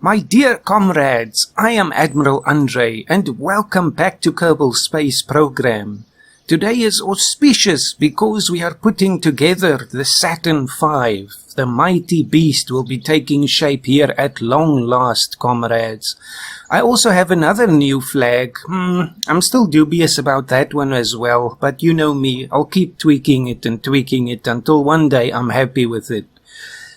My dear comrades, I am Admiral Andre, and welcome back to Kerbal Space Program. Today is auspicious because we are putting together the Saturn V. The mighty beast will be taking shape here at long last, comrades. I also have another new flag. I'm still dubious about that one as well, but you know me, I'll keep tweaking it until one day I'm happy with it.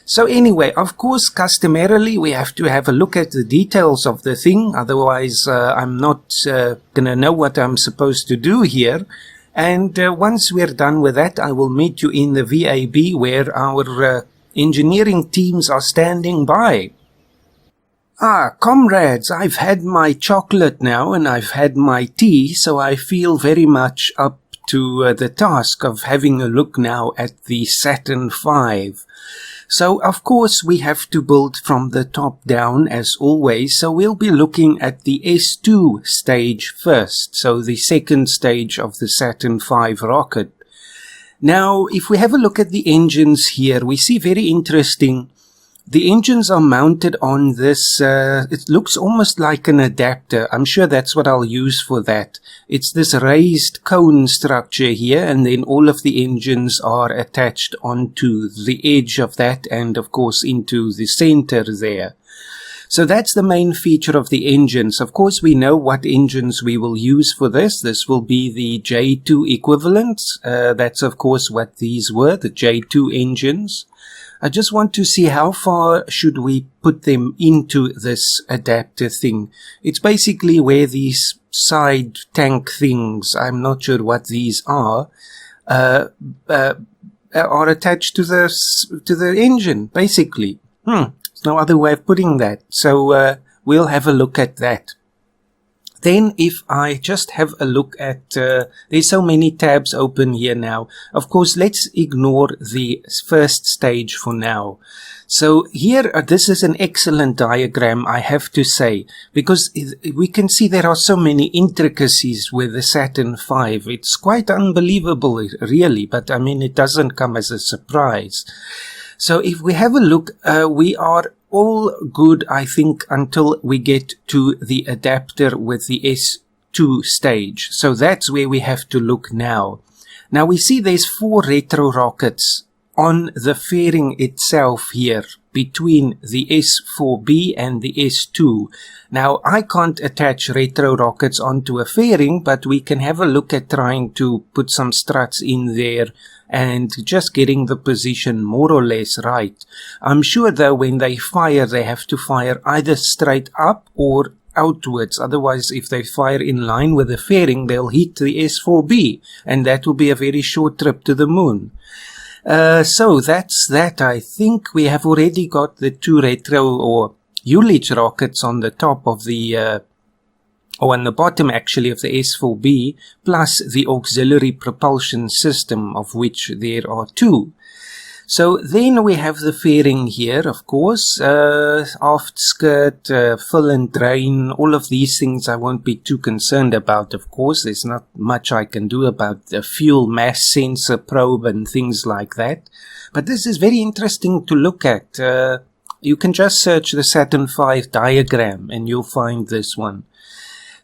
So anyway, of course, customarily, we have to have a look at the details of the thing. Otherwise, I'm not going to know what I'm supposed to do here. And once we're done with that, I will meet you in the VAB where our engineering teams are standing by. Comrades, I've had my chocolate now and I've had my tea, so I feel very much up to the task of having a look now at the Saturn V. So, of course, we have to build from the top down, as always, so we'll be looking at the S2 stage first, so the second stage of the Saturn V rocket. Now, if we have a look at the engines here, we see very interesting. The engines are mounted on this, it looks almost like an adapter. I'm sure that's what I'll use for that. It's this raised cone structure here, and then all of the engines are attached onto the edge of that and, of course, into the center there. So that's the main feature of the engines. Of course, we know what engines we will use for this. This will be the J2 equivalents. That's, of course, what these were, the J2 engines. I just want to see how far should we put them into this adapter thing. It's basically where these side tank things, I'm not sure what these are attached to the engine, basically. There's no other way of putting that. So we'll have a look at that. Then if I just have a look at, there's so many tabs open here now. Of course, let's ignore the first stage for now. So here, this is an excellent diagram, I have to say, because we can see there are so many intricacies with the Saturn V. It's quite unbelievable, really, but I mean, it doesn't come as a surprise. So if we have a look, we are all good, I think, until we get to the adapter with the S2 stage. So that's where we have to look now. Now we see there's 4 retro rockets on the fairing itself here between the S4B and the S2. Now I can't attach retro rockets onto a fairing, but we can have a look at trying to put some struts in there and just getting the position more or less right. I'm sure though when they fire, they have to fire either straight up or outwards. Otherwise, if they fire in line with the fairing, they'll hit the S4B, and that will be a very short trip to the moon. So that's that. I think we have already got the 2 retro or Ullage rockets on the top of the or on the bottom actually of the S4B, plus the auxiliary propulsion system, of which there are 2. So then we have the fairing here, of course, aft skirt, fill and drain, all of these things I won't be too concerned about, of course. There's not much I can do about the fuel mass sensor probe and things like that. But this is very interesting to look at. You can just search the Saturn V diagram and you'll find this one.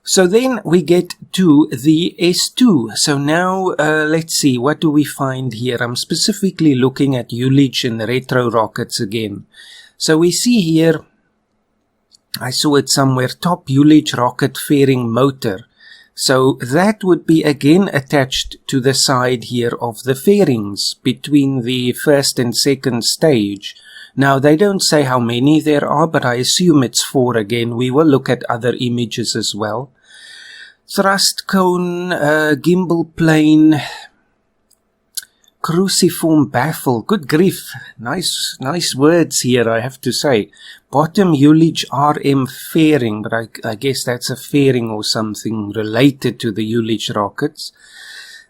So then we get to the S2. So now let's see, what do we find here? I'm specifically looking at Ullage and retro rockets again. So we see here, I saw it somewhere, top Ullage rocket fairing motor. So that would be again attached to the side here of the fairings between the first and second stage. Now, they don't say how many there are, but I assume it's 4 again. We will look at other images as well. Thrust cone, gimbal plane, cruciform baffle. Good grief. Nice words here, I have to say. Bottom Ullage RM fairing, but I guess that's a fairing or something related to the Ullage rockets.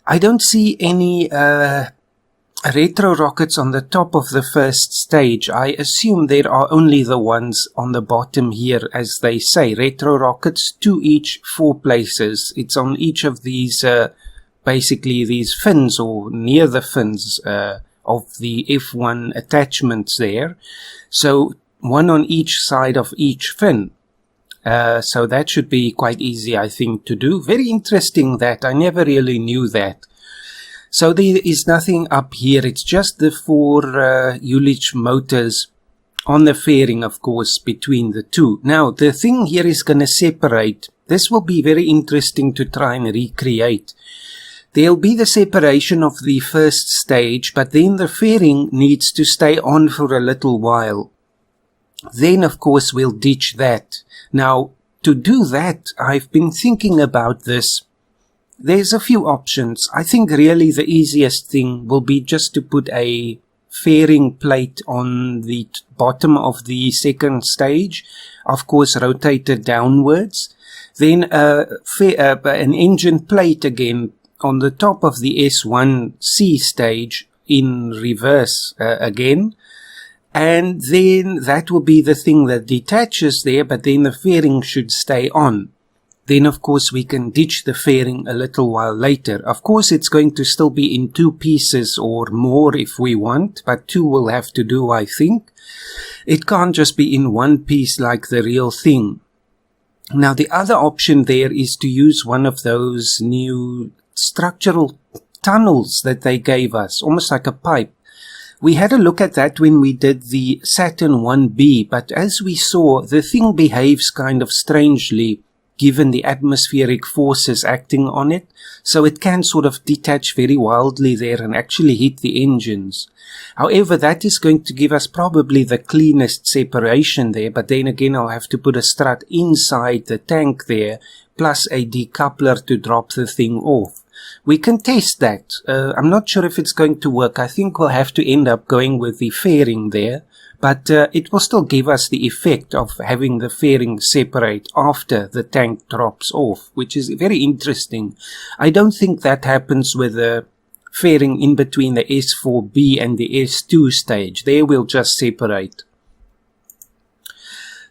I don't see any retro rockets on the top of the first stage. I assume there are only the ones on the bottom here, as they say. Retro rockets, 2 each, 4 places. It's on each of these, basically these fins, or near the fins of the F1 attachments there. So one on each side of each fin. So that should be quite easy, I think, to do. Very interesting that. I never really knew that. So there is nothing up here. It's just the 4 Ullage motors on the fairing, of course, between the two. Now, the thing here is going to separate. This will be very interesting to try and recreate. There'll be the separation of the first stage, but then the fairing needs to stay on for a little while. Then, of course, we'll ditch that. Now, to do that, I've been thinking about this. There's a few options. I think really the easiest thing will be just to put a fairing plate on the bottom of the second stage, of course rotated downwards. Then an engine plate again on the top of the S1C stage in reverse again. And then that will be the thing that detaches there, but then the fairing should stay on. Then, of course, we can ditch the fairing a little while later. Of course, it's going to still be in 2 pieces or more if we want, but 2 will have to do, I think. It can't just be in 1 piece like the real thing. Now, the other option there is to use one of those new structural tunnels that they gave us, almost like a pipe. We had a look at that when we did the Saturn V, but as we saw, the thing behaves kind of strangely given the atmospheric forces acting on it, so it can sort of detach very wildly there and actually hit the engines. However, that is going to give us probably the cleanest separation there, but then again I'll have to put a strut inside the tank there, plus a decoupler to drop the thing off. We can test that. I'm not sure if it's going to work. I think we'll have to end up going with the fairing there, but it will still give us the effect of having the fairing separate after the tank drops off, which is very interesting. I don't think that happens with the fairing in between the S4B and the S2 stage. There we'll just separate.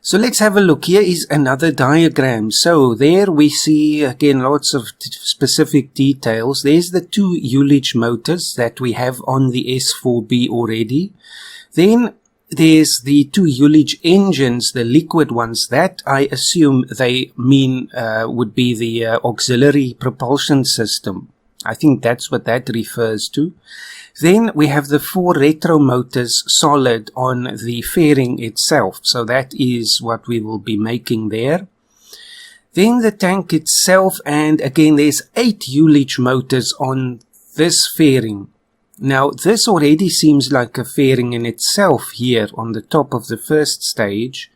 So let's have a look. Here is another diagram. So there we see again lots of specific details. There's the 2 Ullage motors that we have on the S4B already. Then there's the 2 Ullage engines, the liquid ones, that I assume they mean would be the auxiliary propulsion system. I think that's what that refers to. Then we have the 4 retro motors solid on the fairing itself. So that is what we will be making there. Then the tank itself, and again there's 8 Ullage motors on this fairing. Now this already seems like a fairing in itself here on the top of the first stage.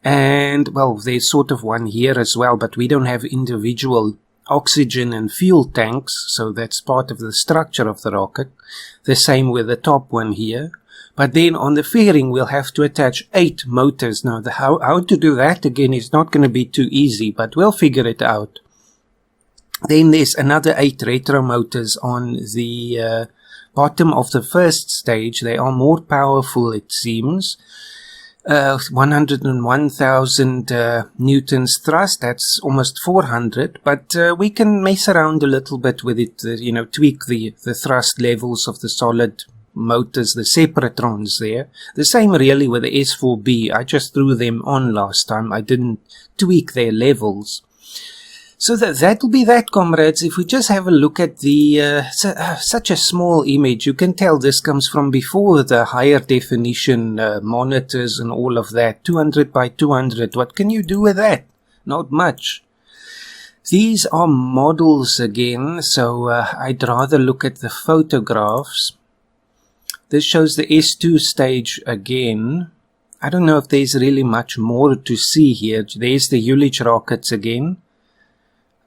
And well, there's sort of one here as well, but we don't have individual oxygen and fuel tanks, so that's part of the structure of the rocket. The same with the top one here. But then on the fairing we'll have to attach 8 motors. Now how to do that again is not going to be too easy, but we'll figure it out. Then there's another 8 retro motors on the bottom of the first stage. They are more powerful, it seems. 101,000 newtons thrust, that's almost 400, but we can mess around a little bit with it, tweak the thrust levels of the solid motors, the separatrons there. The same really with the S4B, I just threw them on last time, I didn't tweak their levels. So that'll be that, comrades. If we just have a look at the such a small image, you can tell this comes from before the higher definition monitors and all of that. 200 by 200. What can you do with that? Not much. These are models again, so I'd rather look at the photographs. This shows the S2 stage again. I don't know if there's really much more to see here. There's the Ullage rockets again.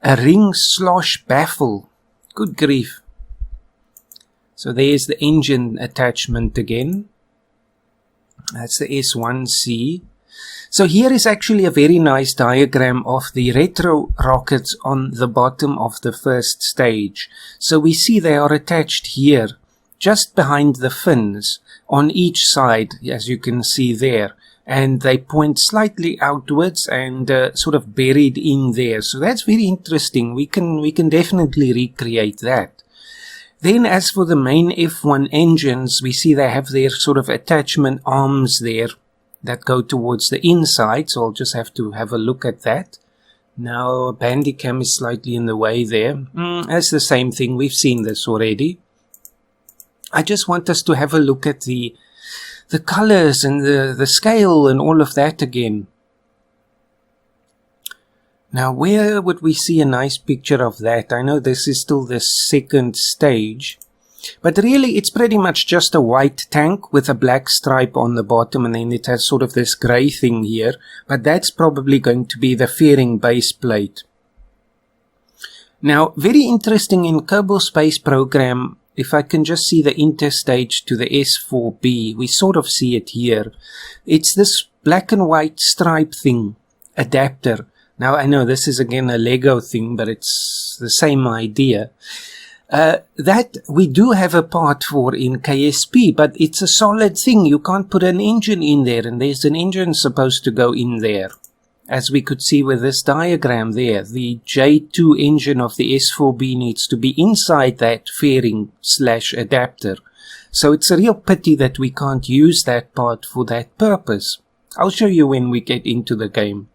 A ring slosh baffle. Good grief. So there's the engine attachment again. That's the S1C. So here is actually a very nice diagram of the retro rockets on the bottom of the first stage. So we see they are attached here, just behind the fins, on each side, as you can see there. And they point slightly outwards and sort of buried in there. So that's very interesting. We can definitely recreate that. Then as for the main F1 engines, we see they have their sort of attachment arms there that go towards the inside, so I'll just have to have a look at that. Now Bandicam is slightly in the way there. That's the same thing, we've seen this already. I just want us to have a look at the colors and the scale and all of that again. Now where would we see a nice picture of that? I know this is still the second stage, but really it's pretty much just a white tank with a black stripe on the bottom, and then it has sort of this grey thing here, but that's probably going to be the fairing base plate. Now very interesting in Kerbal Space Program, if I can just see the Interstage to the S-IVB, we sort of see it here. It's this black and white stripe thing, adapter. Now I know this is again a Lego thing, but it's the same idea. That we do have a part for in KSP, but it's a solid thing. You can't put an engine in there, and there's an engine supposed to go in there. As we could see with this diagram there, the J2 engine of the S-IVB needs to be inside that fairing / adapter. So it's a real pity that we can't use that part for that purpose. I'll show you when we get into the game.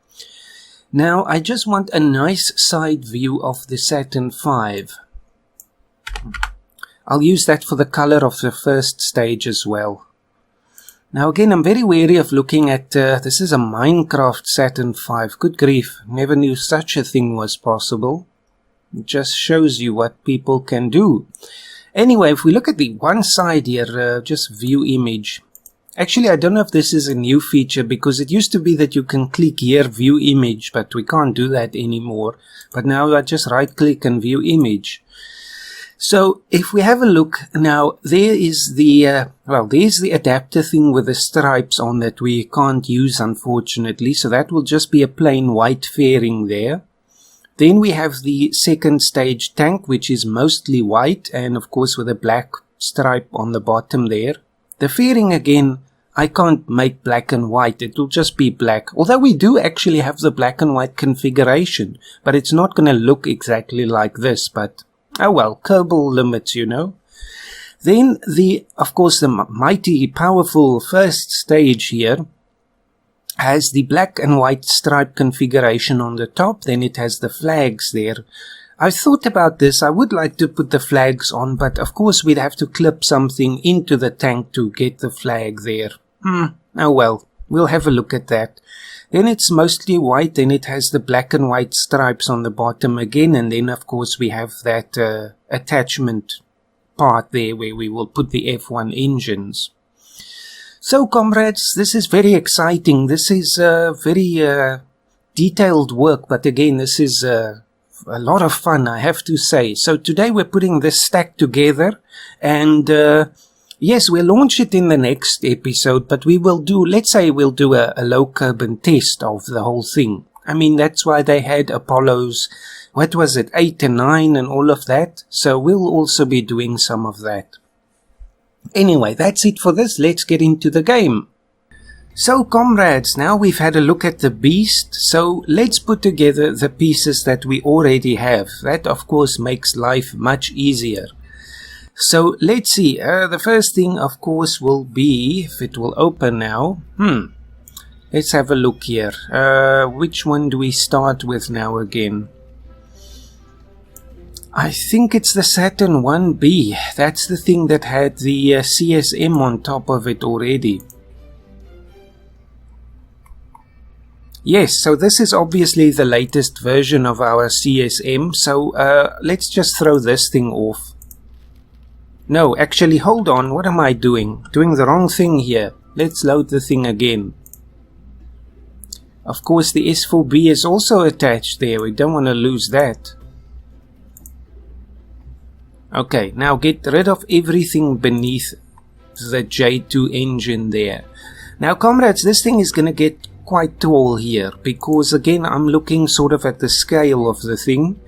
Now I just want a nice side view of the Saturn V. I'll use that for the color of the first stage as well. Now again, I'm very wary of looking at, this is a Minecraft Saturn V. Good grief, never knew such a thing was possible. It just shows you what people can do. Anyway, if we look at the one side here, just view image. Actually, I don't know if this is a new feature, because it used to be that you can click here, view image, but we can't do that anymore. But now I just right click and view image. So if we have a look now, there is the, there's the adapter thing with the stripes on that we can't use, unfortunately. So that will just be a plain white fairing there. Then we have the second stage tank, which is mostly white and of course with a black stripe on the bottom there. The fairing again, I can't make black and white. It will just be black. Although we do actually have the black and white configuration, but it's not going to look exactly like this, but oh well, Kerbal limits, you know. Then of course, the mighty, powerful first stage here has the black and white stripe configuration on the top. Then it has the flags there. I thought about this. I would like to put the flags on, but of course we'd have to clip something into the tank to get the flag there. Oh well, we'll have a look at that. Then it's mostly white, then it has the black and white stripes on the bottom again, and then of course we have that attachment part there where we will put the F1 engines. So comrades, this is very exciting. This is very detailed work, but again this is a lot of fun, I have to say. So today we're putting this stack together, and yes, we'll launch it in the next episode, but we will do, let's say we'll do a low carbon test of the whole thing. I mean, that's why they had Apollos, what was it, 8 and 9 and all of that. So we'll also be doing some of that. Anyway, that's it for this. Let's get into the game. So comrades, now we've had a look at the beast. So let's put together the pieces that we already have. That of course makes life much easier. So let's see, the first thing of course will be, if it will open now, let's have a look here. Which one do we start with now again? I think it's the Saturn 1B. That's the thing that had the CSM on top of it already. Yes, so this is obviously the latest version of our CSM. So let's just throw this thing off. No, actually, hold on. What am I doing? Doing the wrong thing here. Let's load the thing again. Of course, the S-IVB is also attached there. We don't want to lose that. Okay, now get rid of everything beneath the J2 engine there. Now, comrades, this thing is going to get quite tall here, because again, I'm looking sort of at the scale of the thing,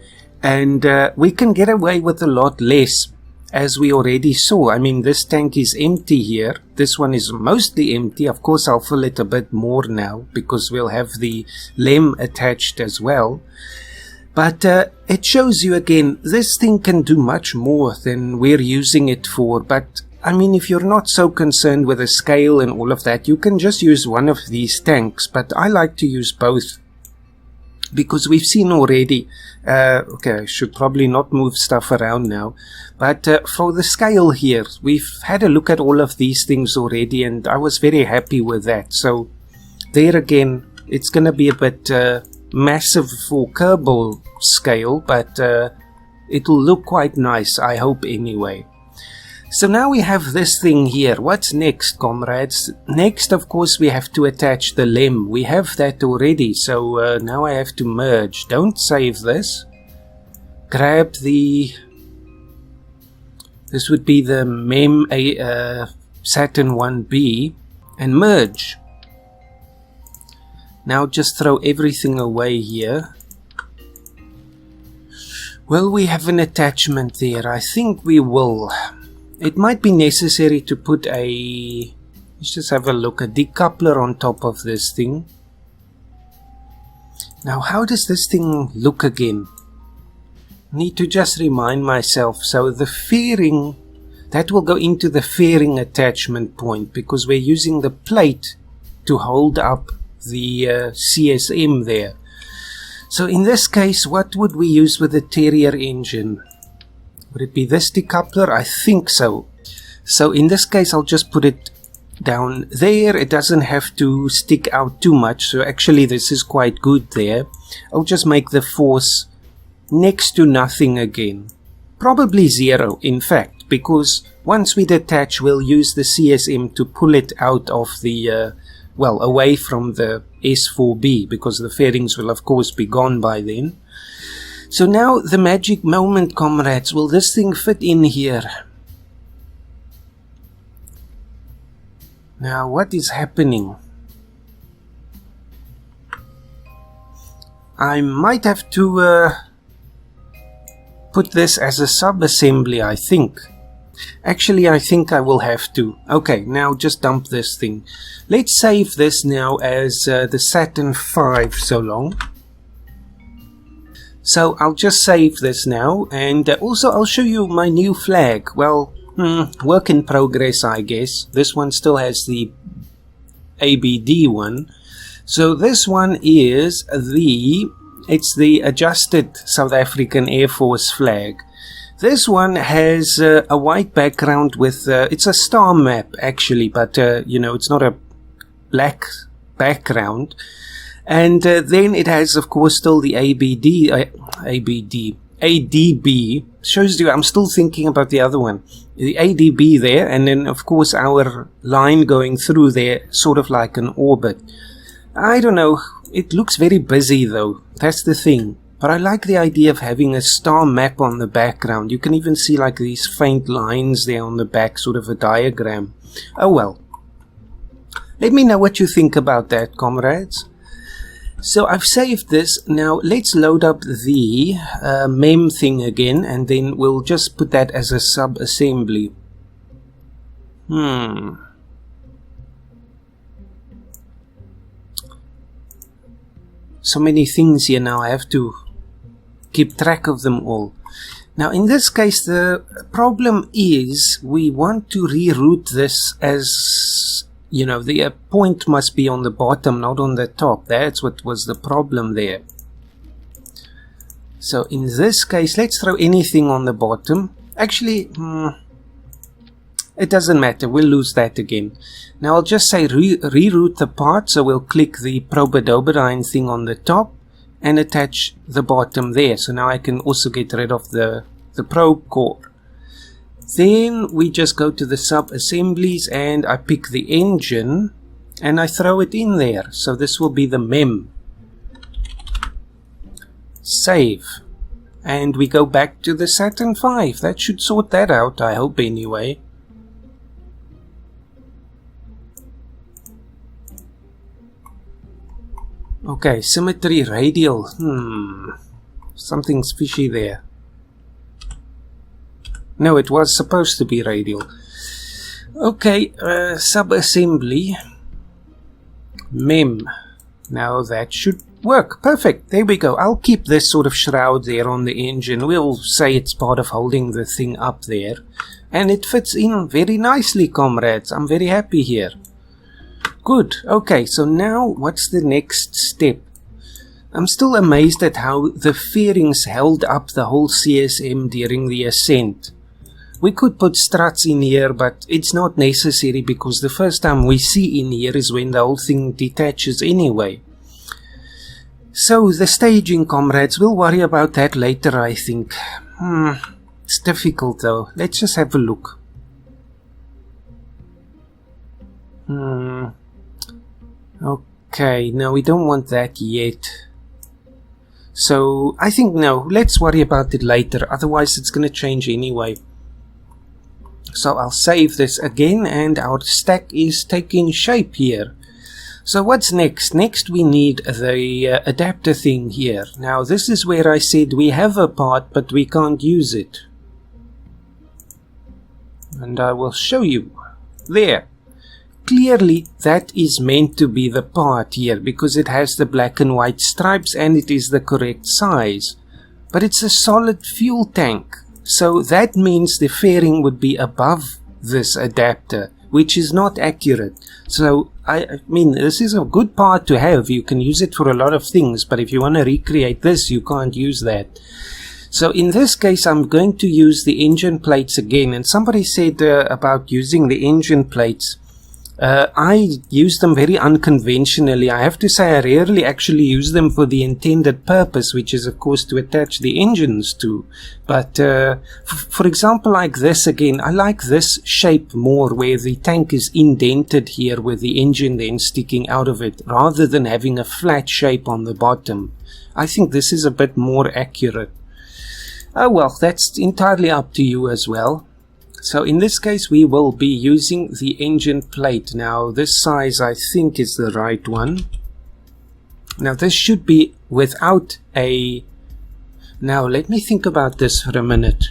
and we can get away with a lot less. As we already saw, I mean, this tank is empty here. This one is mostly empty. Of course, I'll fill it a bit more now because we'll have the LEM attached as well. But it shows you again, this thing can do much more than we're using it for. But I mean, if you're not so concerned with the scale and all of that, you can just use one of these tanks, but I like to use both because we've seen already, okay, I should probably not move stuff around now, but for the scale here, we've had a look at all of these things already, and I was very happy with that. So there again, it's going to be a bit massive for Kerbal scale, but it'll look quite nice, I hope anyway. So now we have this thing here. What's next, comrades? Next, of course, we have to attach the LEM. We have that already, so now I have to merge. Don't save this. Grab the... This would be the MEM Saturn V and merge. Now just throw everything away here. Will we have an attachment there? I think we will. It might be necessary to put a, let's just have a look, a decoupler on top of this thing. Now how does this thing look again? Need to just remind myself. So the fairing, that will go into the fairing attachment point because we're using the plate to hold up the CSM there. So in this case, what would we use with the Terrier engine? Would it be this decoupler? I think so. So in this case, I'll just put it down there. It doesn't have to stick out too much. So actually, this is quite good there. I'll just make the force next to nothing again. Probably 0, in fact, because once we detach, we'll use the CSM to pull it out of the, well, away from the S4B, because the fairings will, of course, be gone by then. So now the magic moment, comrades. Will this thing fit in here? Now what is happening? I might have to put this as a sub-assembly, I think. Actually, I think I will have to. Okay, now just dump this thing. Let's save this now as the Saturn V so long. So I'll just save this now, and also I'll show you my new flag. Well, work in progress, I guess. This one still has the ABD one. So this one is it's the adjusted South African Air Force flag. This one has a white background with, it's a star map actually, but you know, it's not a black background. And then it has, of course, still the ADB. Shows you I'm still thinking about the other one. The ADB there, and then, of course, our line going through there, sort of like an orbit. I don't know. It looks very busy, though. That's the thing. But I like the idea of having a star map on the background. You can even see, like, these faint lines there on the back, sort of a diagram. Oh, well. Let me know what you think about that, comrades. So I've saved this. Now let's load up the MEM thing again, and then we'll just put that as a sub-assembly. So many things here now. I have to keep track of them all. Now in this case, the problem is we want to reroute this as... You know, the point must be on the bottom, not on the top. That's what was the problem there. So in this case, let's throw anything on the bottom. Actually, it doesn't matter. We'll lose that again. Now I'll just say reroute the part. So we'll click the probe-a-doberine thing on the top and attach the bottom there. So now I can also get rid of the probe core. Then we just go to the sub-assemblies and I pick the engine and I throw it in there. So this will be the MEM. Save. And we go back to the Saturn V. That should sort that out, I hope anyway. Okay, symmetry radial. Something's fishy there. No, it was supposed to be radial. Okay, sub-assembly. MEM. Now that should work. Perfect. There we go. I'll keep this sort of shroud there on the engine. We'll say it's part of holding the thing up there. And it fits in very nicely, comrades. I'm very happy here. Good. Okay, so now what's the next step? I'm still amazed at how the fairings held up the whole CSM during the ascent. We could put struts in here, but it's not necessary because the first time we see in here is when the whole thing detaches anyway. So the staging, comrades, we'll worry about that later, I think. It's difficult though. Let's just have a look. Okay, no, we don't want that yet. So I think no, let's worry about it later, otherwise it's going to change anyway. So I'll save this again and our stack is taking shape here. So what's next? Next we need the adapter thing here. Now this is where I said we have a part but we can't use it. And I will show you. There. Clearly that is meant to be the part here because it has the black and white stripes and it is the correct size. But it's a solid fuel tank. So that means the fairing would be above this adapter, which is not accurate. So I mean, this is a good part to have. You can use it for a lot of things, but if you want to recreate this, you can't use that. So in this case, I'm going to use the engine plates again. And somebody said about using the engine plates. I use them very unconventionally. I have to say I rarely actually use them for the intended purpose, which is of course to attach the engines to. But for example like this again, I like this shape more where the tank is indented here with the engine then sticking out of it rather than having a flat shape on the bottom. I think this is a bit more accurate. Oh well, that's entirely up to you as well. So in this case we will be using the engine plate. Now this size I think is the right one. Now this should be without a... Now let me think about this for a minute.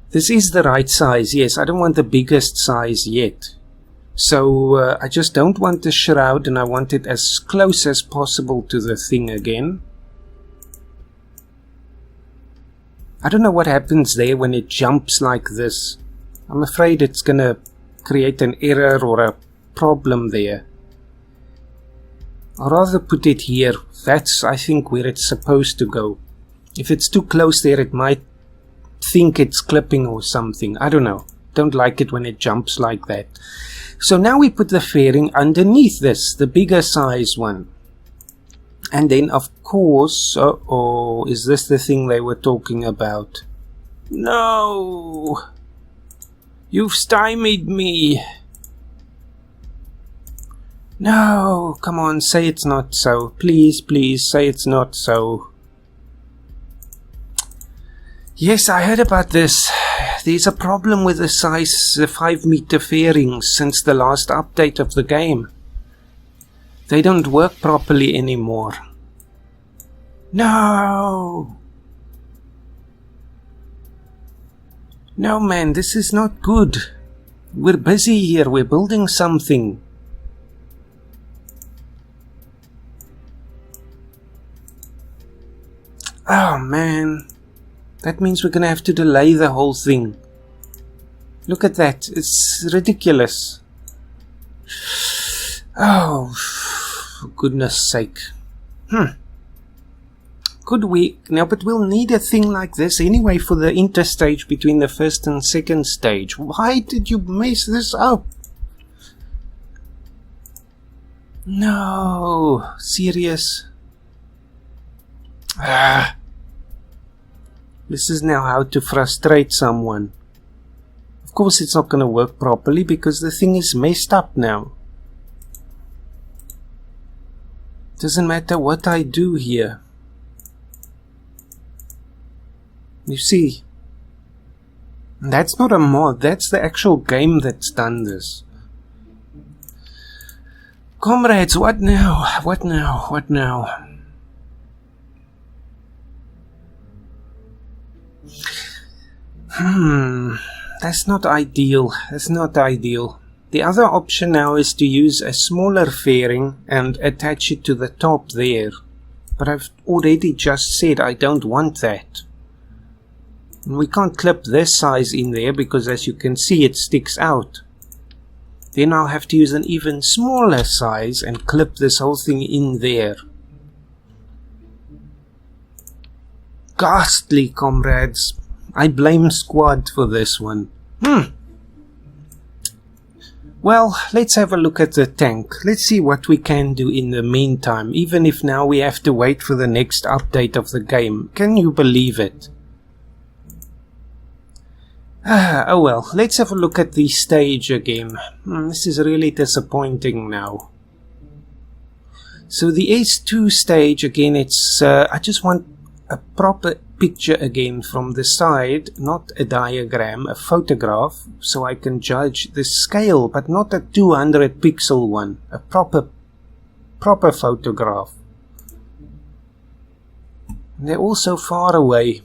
This is the right size, yes. I don't want the biggest size yet. So I just don't want the shroud and I want it as close as possible to the thing again. I don't know what happens there when it jumps like this. I'm afraid it's gonna create an error or a problem there. I'll rather put it here. That's, I think, where it's supposed to go. If it's too close there, it might think it's clipping or something. I don't know. Don't like it when it jumps like that. So now we put the fairing underneath this, the bigger size one. And then, of course, uh-oh, is this the thing they were talking about? No! You've stymied me! No! Come on, say it's not so. Please, please, say it's not so. Yes, I heard about this. There's a problem with the size 5-meter fairings since the last update of the game. They don't work properly anymore. No! No, man, this is not good. We're busy here. We're building something. Oh, man. That means we're gonna have to delay the whole thing. Look at that. It's ridiculous. Oh, for goodness sake. Could we... Now, but we'll need a thing like this anyway for the interstage between the first and second stage. Why did you mess this up? No. Serious? This is now how to frustrate someone. Of course it's not going to work properly because the thing is messed up now. Doesn't matter what I do here. You see, that's not a mod, that's the actual game that's done this. Comrades, what now? What now? What now? That's not ideal. That's not ideal. The other option now is to use a smaller fairing and attach it to the top there. But I've already just said I don't want that. And we can't clip this size in there because, as you can see, it sticks out. Then I'll have to use an even smaller size and clip this whole thing in there. Ghastly, comrades. I blame Squad for this one. Well, let's have a look at the tank. Let's see what we can do in the meantime, even if now we have to wait for the next update of the game. Can you believe it? Oh well, let's have a look at the stage again. This is really disappointing now. So the S2 stage, again, it's I just want a proper picture again from the side, not a diagram, a photograph, so I can judge the scale, but not a 200 pixel one, a proper photograph. They're all so far away.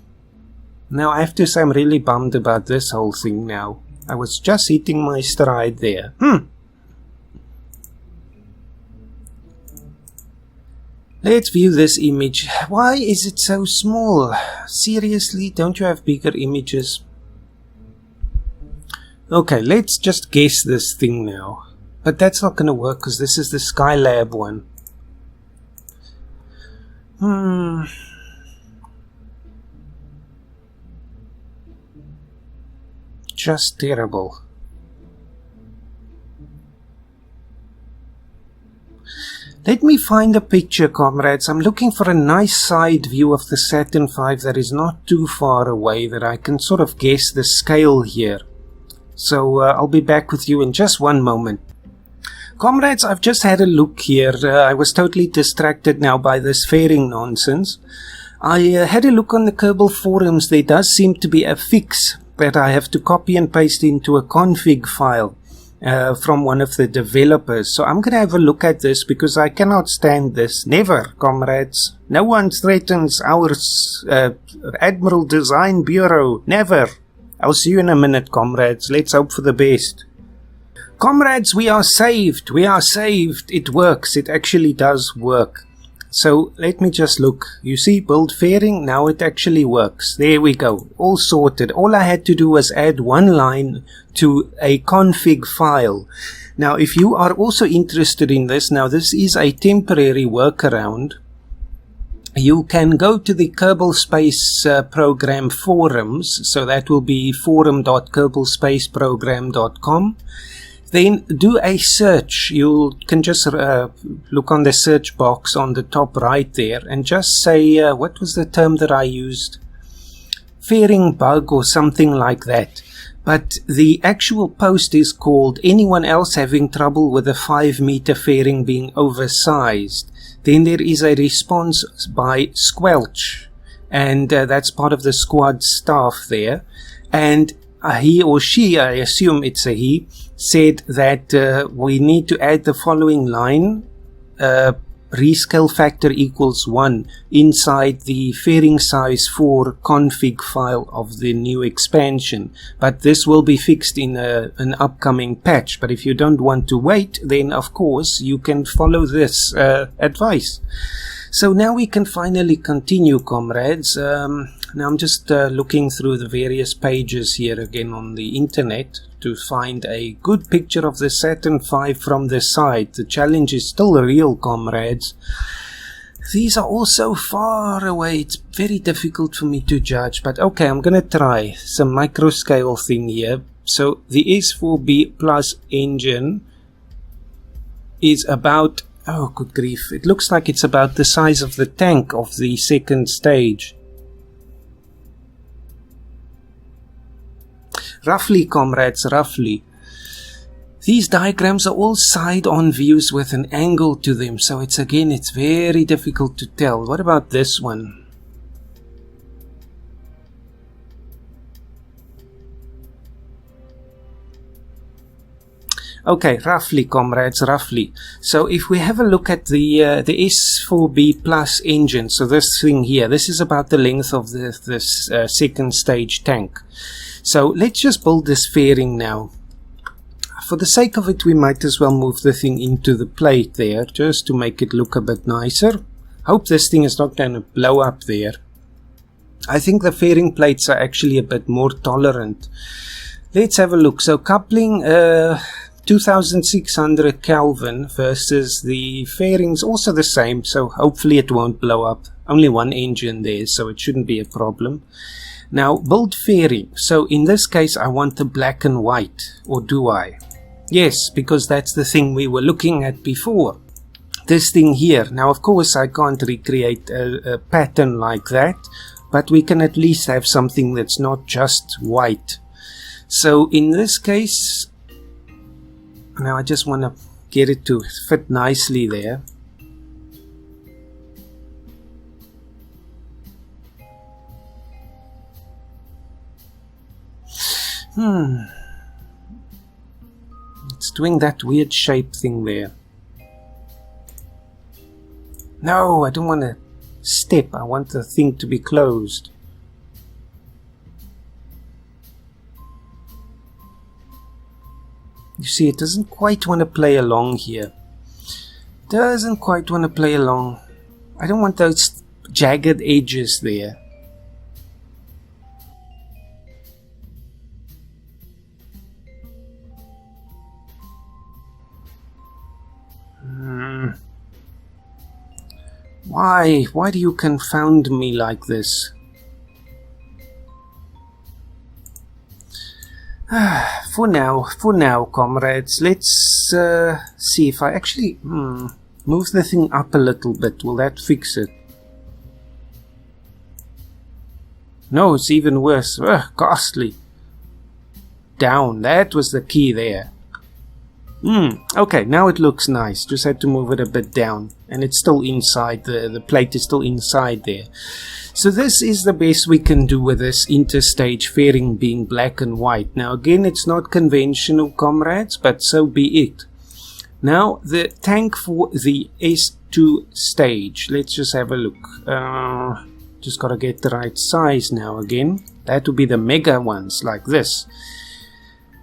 Now I have to say I'm really bummed about this whole thing now. I was just hitting my stride there. Let's view this image. Why is it so small? Seriously, don't you have bigger images? Okay, let's just guess this thing now. But that's not going to work because this is the Skylab one. Just terrible. Let me find a picture, comrades. I'm looking for a nice side view of the Saturn V that is not too far away, that I can sort of guess the scale here. So I'll be back with you in just one moment. Comrades, I've just had a look here. I was totally distracted now by this fairing nonsense. I had a look on the Kerbal forums. There does seem to be a fix that I have to copy and paste into a config file from one of the developers. So I'm going to have a look at this because I cannot stand this. Never, comrades. No one threatens our Admiral Design Bureau. Never. I'll see you in a minute, comrades. Let's hope for the best. Comrades, we are saved. We are saved. It works. It actually does work. So let me just look. You see, build fairing. Now it actually works. There we go. All sorted. All I had to do was add one line to a config file. Now, if you are also interested in this, now this is a temporary workaround. You can go to the Kerbal Space Program forums. So that will be forum.kerbalspaceprogram.com. Then do a search. You can just look on the search box on the top right there and just say, what was the term that I used? Fairing bug or something like that. But the actual post is called anyone else having trouble with a 5-meter fairing being oversized. Then there is a response by Squelch, and that's part of the squad staff there. And he or she, I assume it's a he, said that we need to add the following line, rescale factor equals 1 inside the fairing size 4 config file of the new expansion. But this will be fixed in an upcoming patch. But if you don't want to wait, then of course you can follow this advice. So now we can finally continue, comrades. Now I'm just looking through the various pages here again on the internet to find a good picture of the Saturn V from the side. The challenge is still real, comrades. These are all so far away, it's very difficult for me to judge. But okay, I'm going to try some micro scale thing here. So the S-IVB Plus engine is about, oh good grief, it looks like it's about the size of the tank of the second stage. Roughly, comrades, roughly. These diagrams are all side-on views with an angle to them, so it's very difficult to tell. What about this one? Okay, roughly, comrades, roughly. So if we have a look at the S-IVB Plus engine, so this thing here, this is about the length of this second stage tank. So let's just build this fairing now. for the sake of it, we might as well move the thing into the plate there, just to make it look a bit nicer. Hope this thing is not going to blow up there. I think the fairing plates are actually a bit more tolerant. Let's have a look. So coupling 2600 Kelvin versus the fairings, also the same, so hopefully it won't blow up. Only one engine there, so it shouldn't be a problem. Now, build fairing. So in this case, I want the black and white, or do I? Yes, because that's the thing we were looking at before. This thing here. Now, of course, I can't recreate a pattern like that, but we can at least have something that's not just white. So in this case, now I just want to get it to fit nicely there. It's doing that weird shape thing there. No, I don't want to step. I want the thing to be closed. You see, it doesn't quite want to play along here. Doesn't quite want to play along. I don't want those jagged edges there. Why do you confound me like this? For now, comrades, let's see if I actually move the thing up a little bit. Will that fix it? No, it's even worse. Ghastly. Down. That was the key there. Okay, now it looks nice. Just had to move it a bit down. And it's still inside. The plate is still inside there. So this is the best we can do with this interstage fairing being black and white. Now again, it's not conventional, comrades, but so be it. Now the tank for the S2 stage. Let's just have a look. Just gotta get the right size now again. That would be the mega ones like this.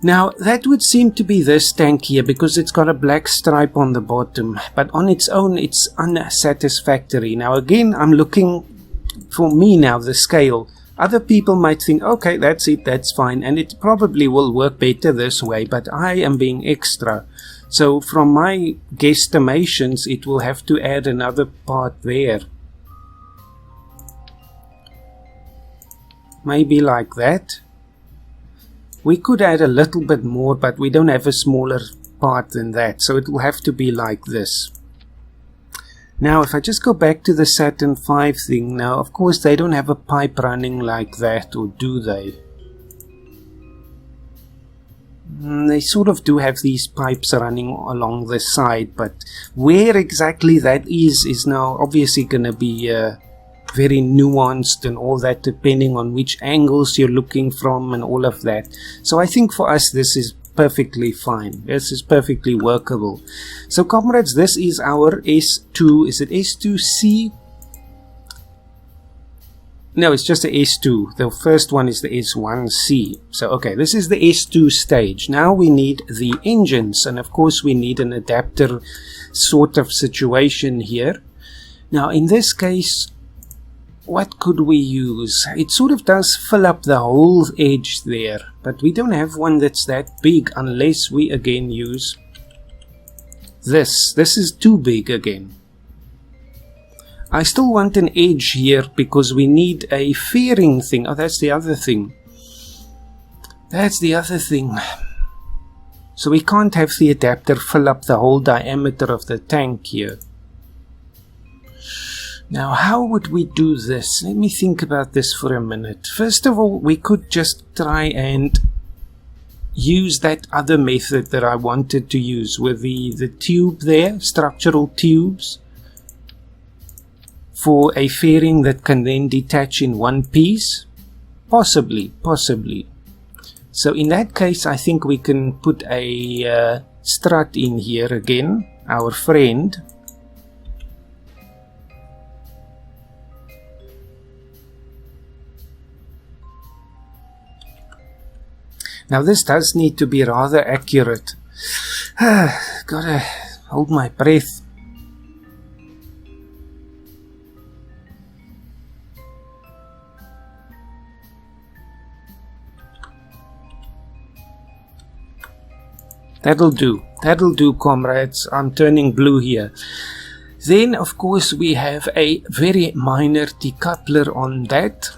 Now that would seem to be this tank here because it's got a black stripe on the bottom, but on its own it's unsatisfactory. Now again, I'm looking for me now the scale. Other people might think, okay, that's it, that's fine, and it probably will work better this way, but I am being extra. So from my guesstimations, it will have to add another part there. Maybe like that. We could add a little bit more, but we don't have a smaller part than that, so it will have to be like this. Now if I just go back to the Saturn V thing, now of course they don't have a pipe running like that, or do they? They sort of do have these pipes running along the side, but where exactly that is now obviously going to be very nuanced and all that, depending on which angles you're looking from and all of that. So I think for us this is perfectly fine. This is perfectly workable. So comrades, this is our S2. Is it S2C? No, it's just the S2. The first one is the S1C. So okay, this is the S2 stage. Now we need the engines, and of course we need an adapter sort of situation here. Now in this case, what could we use? It sort of does fill up the whole edge there, but we don't have one that's that big unless we again use this. This is too big again. I still want an edge here because we need a fairing thing. Oh, that's the other thing. That's the other thing. So we can't have the adapter fill up the whole diameter of the tank here. Now, how would we do this? Let me think about this for a minute. First of all, we could just try and use that other method that I wanted to use with the tube there, structural tubes, for a fairing that can then detach in one piece. Possibly. So in that case, I think we can put a strut in here again, our friend. Now this does need to be rather accurate. Gotta hold my breath. That'll do. That'll do, comrades. I'm turning blue here. Then, of course, we have a very minor decoupler on that.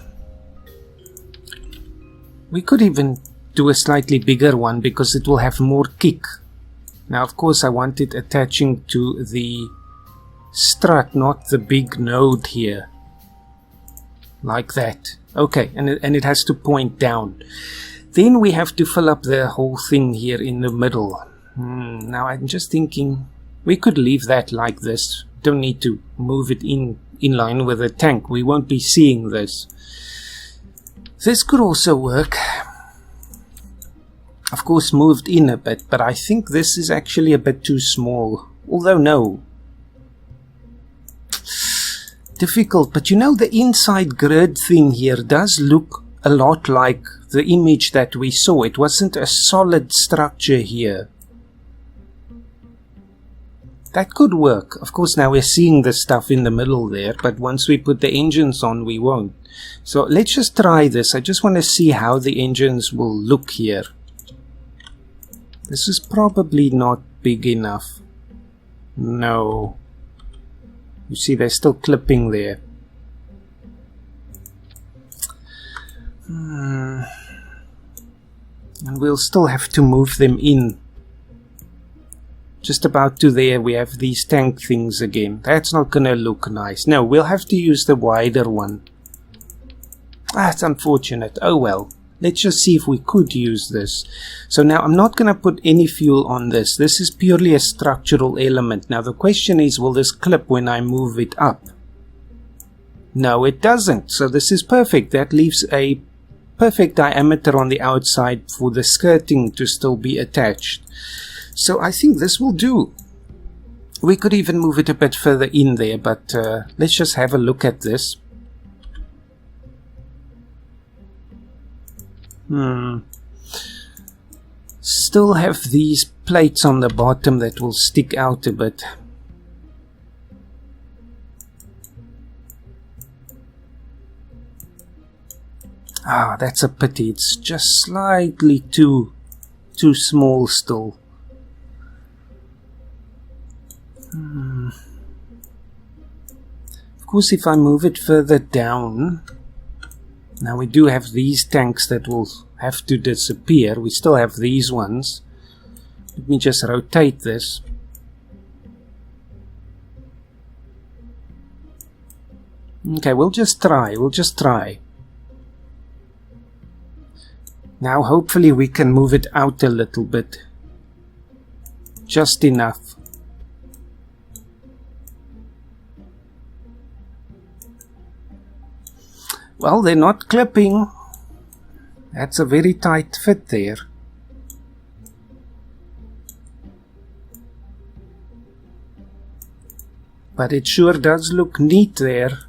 We could even do a slightly bigger one because it will have more kick. Now, of course, I want it attaching to the strut, not the big node here. Like that. Okay, and it has to point down. Then we have to fill up the whole thing here in the middle. Now I'm just thinking we could leave that like this. Don't need to move it in line with the tank. We won't be seeing this. This could also work. Of course, moved in a bit, but I think this is actually a bit too small. Although no. Difficult, but you know, the inside grid thing here does look a lot like the image that we saw. It wasn't a solid structure here. That could work. Of course, now we're seeing the stuff in the middle there, but once we put the engines on, we won't. So let's just try this. I just want to see how the engines will look here. This is probably not big enough. No. You see, they're still clipping there. And we'll still have to move them in. Just about to there we have these tank things again. That's not gonna look nice. No, we'll have to use the wider one. That's unfortunate. Oh well. Let's just see if we could use this. So now I'm not gonna put any fuel on this. This is purely a structural element. Now the question is, will this clip when I move it up? No, it doesn't. So this is perfect. That leaves a perfect diameter on the outside for the skirting to still be attached. So I think this will do. We could even move it a bit further in there, but let's just have a look at this. Still have these plates on the bottom that will stick out a bit. Ah, that's a pity. It's just slightly too small still. Of course, if I move it further down, now we do have these tanks that will have to disappear. We still have these ones. Let me just rotate this. Okay, we'll just try. Now hopefully we can move it out a little bit. Just enough. Well, they're not clipping. That's a very tight fit there. But it sure does look neat there.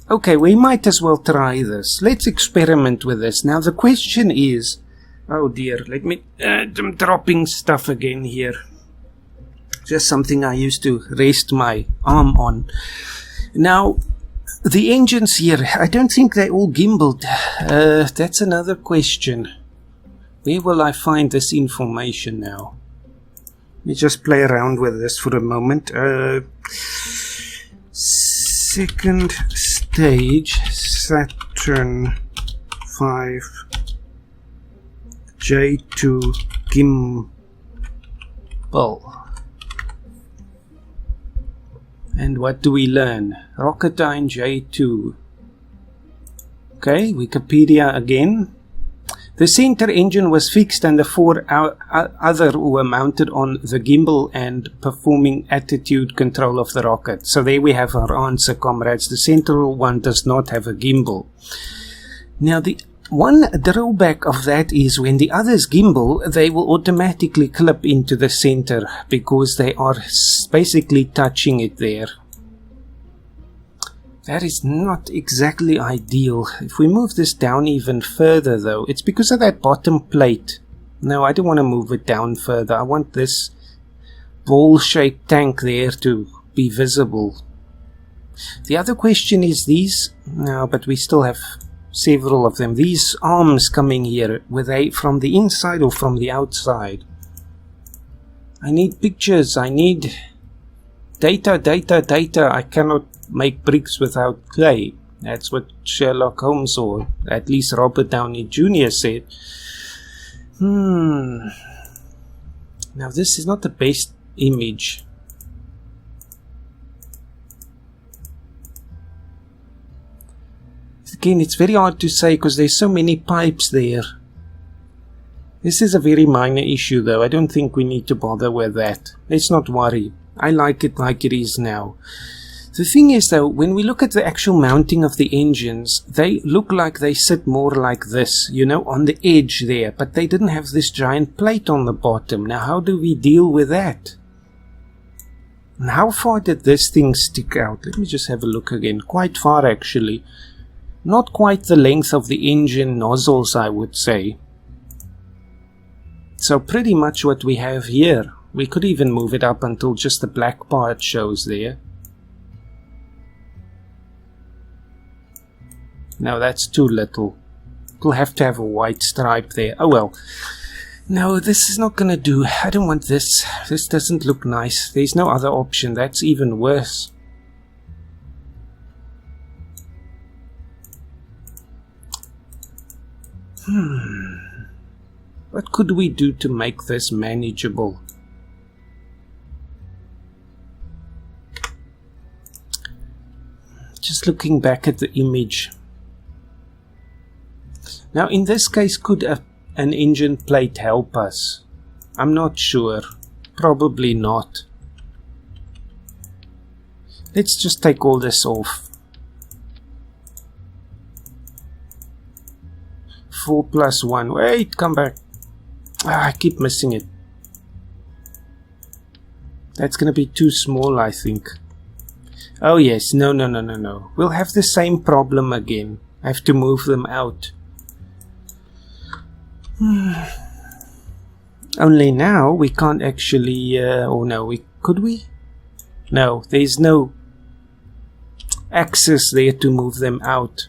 Okay, we might as well try this. Let's experiment with this. Now the question is... Oh dear, let me... I'm dropping stuff again here. Just something I used to rest my arm on. Now... the engines here, I don't think they're all gimbaled. That's another question. Where will I find this information now? Let me just play around with this for a moment. Second stage, Saturn V J2 gimbal. And what do we learn? Rocketdyne J2. Okay, Wikipedia again. The center engine was fixed and the four other were mounted on the gimbal and performing attitude control of the rocket. So there we have our answer, comrades. The central one does not have a gimbal. Now the one drawback of that is when the others gimbal, they will automatically clip into the center because they are basically touching it there. That is not exactly ideal. If we move this down even further though, it's because of that bottom plate No, I don't want to move it down further. I want this ball-shaped tank there to be visible. The other question is these... No, but we still have several of them. These arms coming here, were they from the inside or from the outside? I need pictures. I need data, data, data. I cannot make bricks without clay. That's what Sherlock Holmes, or at least Robert Downey Jr. said. Now this is not the best image. Again, it's very hard to say because there's so many pipes there. This is a very minor issue though. I don't think we need to bother with that. Let's not worry. I like it like it is now. The thing is though, when we look at the actual mounting of the engines, they look like they sit more like this, you know, on the edge there, but they didn't have this giant plate on the bottom. Now how do we deal with that? And how far did this thing stick out? Let me just have a look again. Quite far actually. Not quite the length of the engine nozzles, I would say. So pretty much what we have here. We could even move it up until just the black part shows there. No, that's too little. We'll have to have a white stripe there. Oh well. No, this is not gonna do. I don't want this. This doesn't look nice. There's no other option. That's even worse. What could we do to make this manageable? Just looking back at the image. Now in this case, could an engine plate help us? I'm not sure. Probably not. Let's just take all this off. 4 plus 1. Wait, come back. I keep missing it. That's gonna be too small, I think. Oh yes, no. We'll have the same problem again. I have to move them out. Only now we can't actually, oh no, could we? No, there's no access there to move them out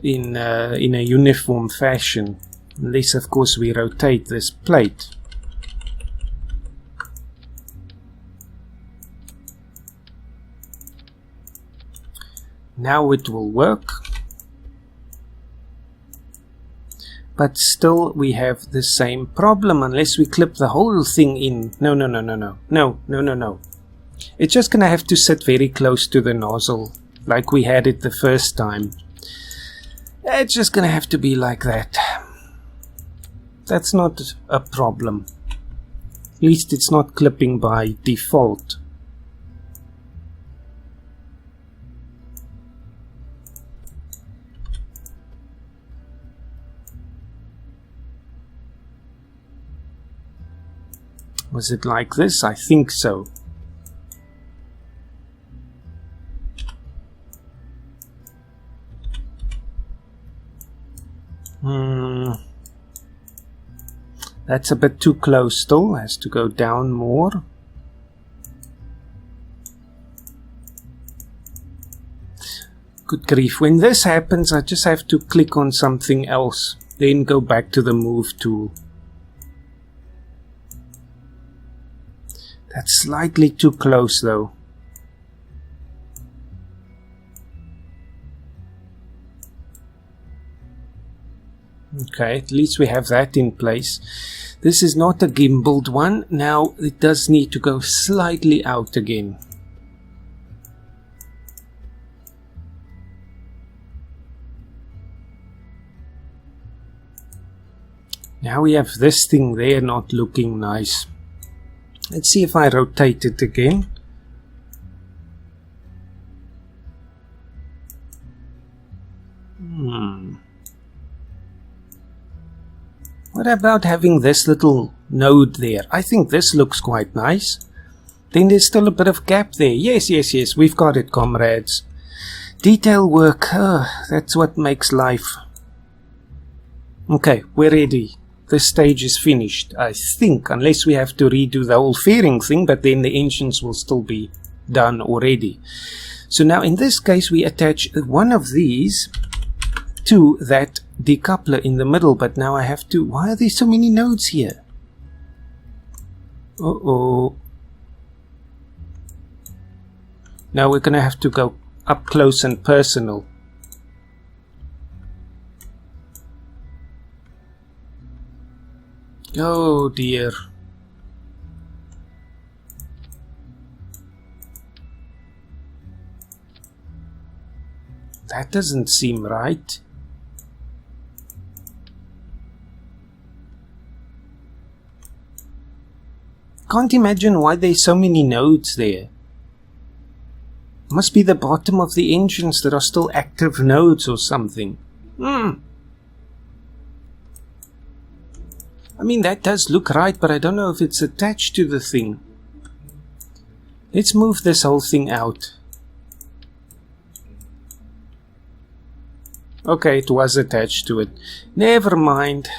in a uniform fashion, unless of course we rotate this plate. Now it will work. But still we have the same problem unless we clip the whole thing in. No. It's just gonna have to sit very close to the nozzle like we had it the first time. It's just gonna have to be like that. That's not a problem. At least it's not clipping by default. Was it like this? I think so. That's a bit too close still. Has to go down more. Good grief. When this happens, I just have to click on something else. Then go back to the move tool. That's slightly too close though. Okay, at least we have that in place. This is not a gimbaled one. Now it does need to go slightly out again. Now we have this thing there not looking nice. Let's see if I rotate it again. What about having this little node there? I think this looks quite nice. Then there's still a bit of gap there. Yes, we've got it, comrades. Detail work, that's what makes life. Okay, we're ready. this stage is finished, I think, unless we have to redo the whole fairing thing, but then the engines will still be done already. So now in this case we attach one of these to that decoupler in the middle, but now I have to... Why are there so many nodes here? Uh-oh. Now we're going to have to go up close and personal. Oh dear. That doesn't seem right. Can't imagine why there's so many nodes there. Must be the bottom of the engines that are still active nodes or something. I mean, that does look right, but I don't know if it's attached to the thing. Let's move this whole thing out. Okay, it was attached to it. Never mind.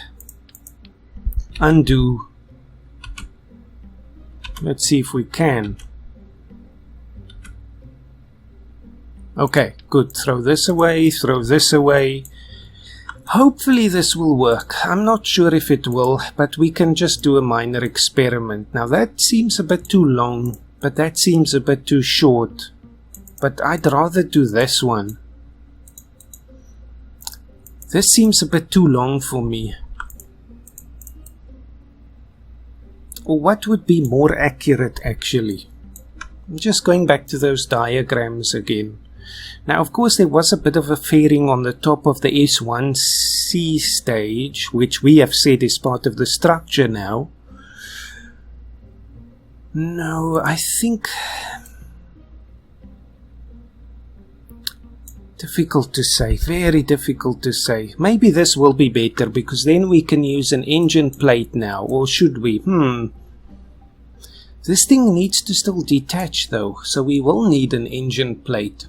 Undo. Let's see if we can. Okay, good. Throw this away, throw this away. Hopefully this will work. I'm not sure if it will, but we can just do a minor experiment. Now that seems a bit too long, but that seems a bit too short. But I'd rather do this one. This seems a bit too long for me. Or what would be more accurate actually? I'm just going back to those diagrams again. Now of course there was a bit of a fairing on the top of the S1C stage, which we have said is part of the structure now. No, I think... Difficult to say, very difficult to say. Maybe this will be better because then we can use an engine plate now, or should we? This thing needs to still detach though, so we will need an engine plate.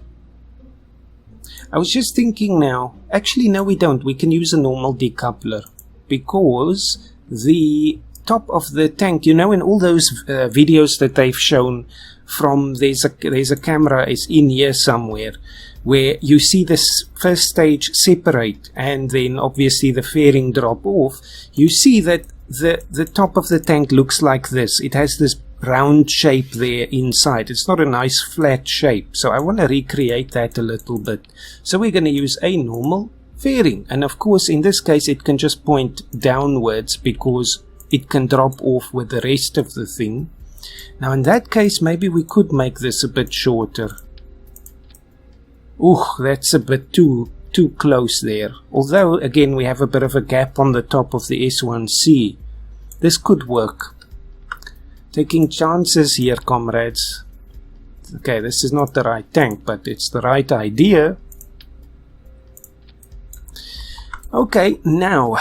I was just thinking now, actually no we don't, we can use a normal decoupler because the top of the tank, you know, in all those videos that they've shown from, there's a camera is in here somewhere where you see this first stage separate and then obviously the fairing drop off. You see that the top of the tank looks like this. It has this round shape there inside. It's not a nice flat shape, so I want to recreate that a little bit. So we're going to use a normal fairing, and of course in this case it can just point downwards because it can drop off with the rest of the thing. Now in that case maybe we could make this a bit shorter. Ooh, that's a bit too close there. Although again we have a bit of a gap on the top of the S1C. This could work. Taking chances here, comrades. Okay, this is not the right tank, but it's the right idea. Okay, now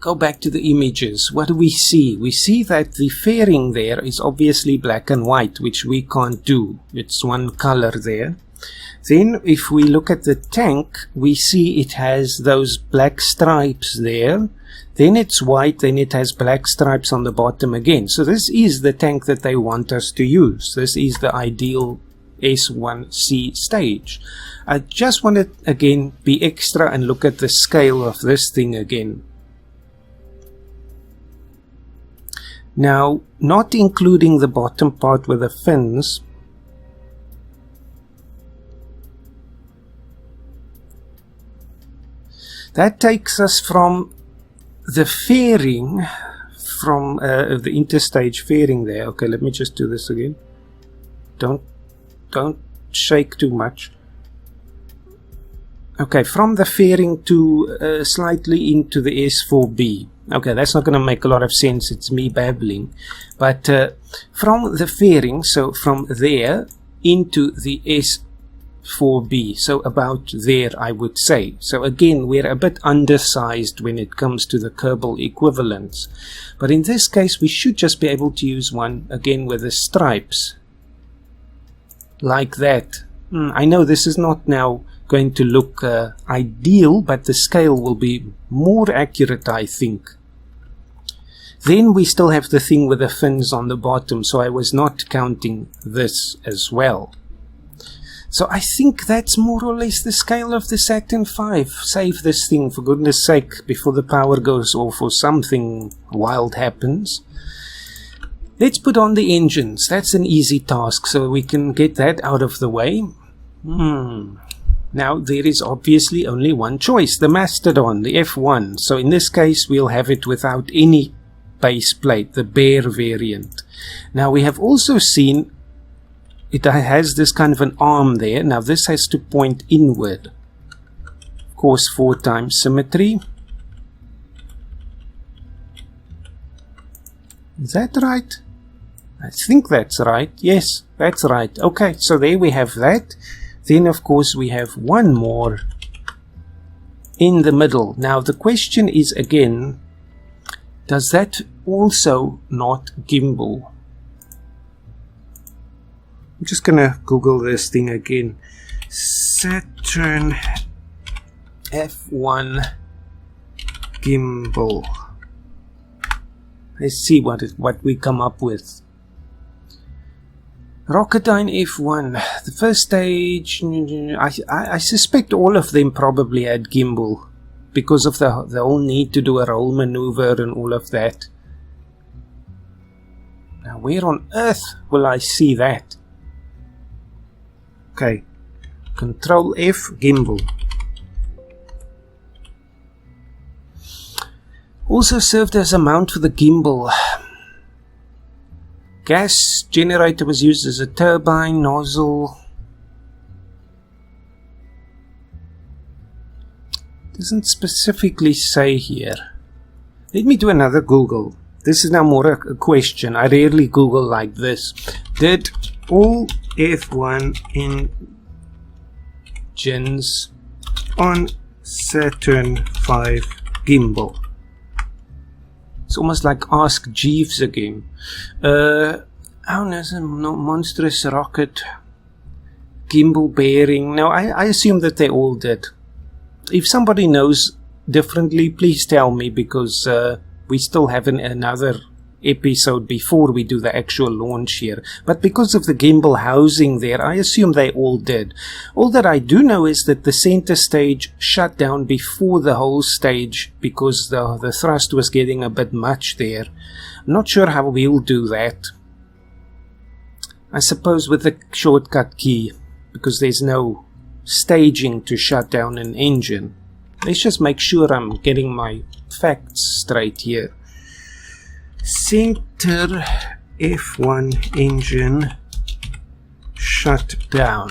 go back to the images. What do we see? We see that the fairing there is obviously black and white, which we can't do. It's one color there. Then if we look at the tank, we see it has those black stripes there. Then it's white, then it has black stripes on the bottom again. So this is the tank that they want us to use. This is the ideal S1C stage. I just want to again be extra and look at the scale of this thing again. Now, not including the bottom part with the fins, that takes us from the fairing, from the interstage fairing there. Okay, let me just do this again. Don't shake too much. Okay, from the fairing to slightly into the S4B. Okay, that's not going to make a lot of sense. It's me babbling. But from the fairing, so from there into the S4B, so about there I would say. So again, we're a bit undersized when it comes to the Kerbal equivalents. But in this case, we should just be able to use one again with the stripes. Like that. I know this is not now going to look ideal, but the scale will be more accurate, I think. Then we still have the thing with the fins on the bottom, so I was not counting this as well. So I think that's more or less the scale of the Saturn V. Save this thing, for goodness sake, before the power goes off or something wild happens. Let's put on the engines. That's an easy task, so we can get that out of the way. Now, there is obviously only one choice, the Mastodon, the F1. So in this case, we'll have it without any base plate, the bare variant. Now, we have also seen it has this kind of an arm there. Now, this has to point inward. Of course, 4 times symmetry. Is that right? I think that's right. Yes, that's right. Okay, so there we have that. Then, of course, we have one more in the middle. Now, the question is again, does that also not gimbal? I'm just going to Google this thing again. Saturn F1 gimbal. Let's see what we come up with. Rocketdyne F1, the first stage, I suspect all of them probably had gimbal because of the whole need to do a roll maneuver and all of that. Now, where on earth will I see that? Okay, Control F, gimbal. Also served as a mount for the gimbal. Gas generator was used as a turbine, nozzle. Doesn't specifically say here. Let me do another Google. This is now more a question. I rarely Google like this. Did all F1 engines on Saturn V gimbal? It's almost like Ask Jeeves again. Oh, there's a monstrous rocket gimbal bearing. Now, I assume that they all did. If somebody knows differently, please tell me, because we still have another episode before we do the actual launch here. But because of the gimbal housing there, I assume they all did. All that I do know is that the center stage shut down before the whole stage because the thrust was getting a bit much there. I'm not sure how we'll do that. I suppose with the shortcut key, because there's no staging to shut down an engine. Let's just make sure I'm getting my facts straight here. Center F1 engine shut down.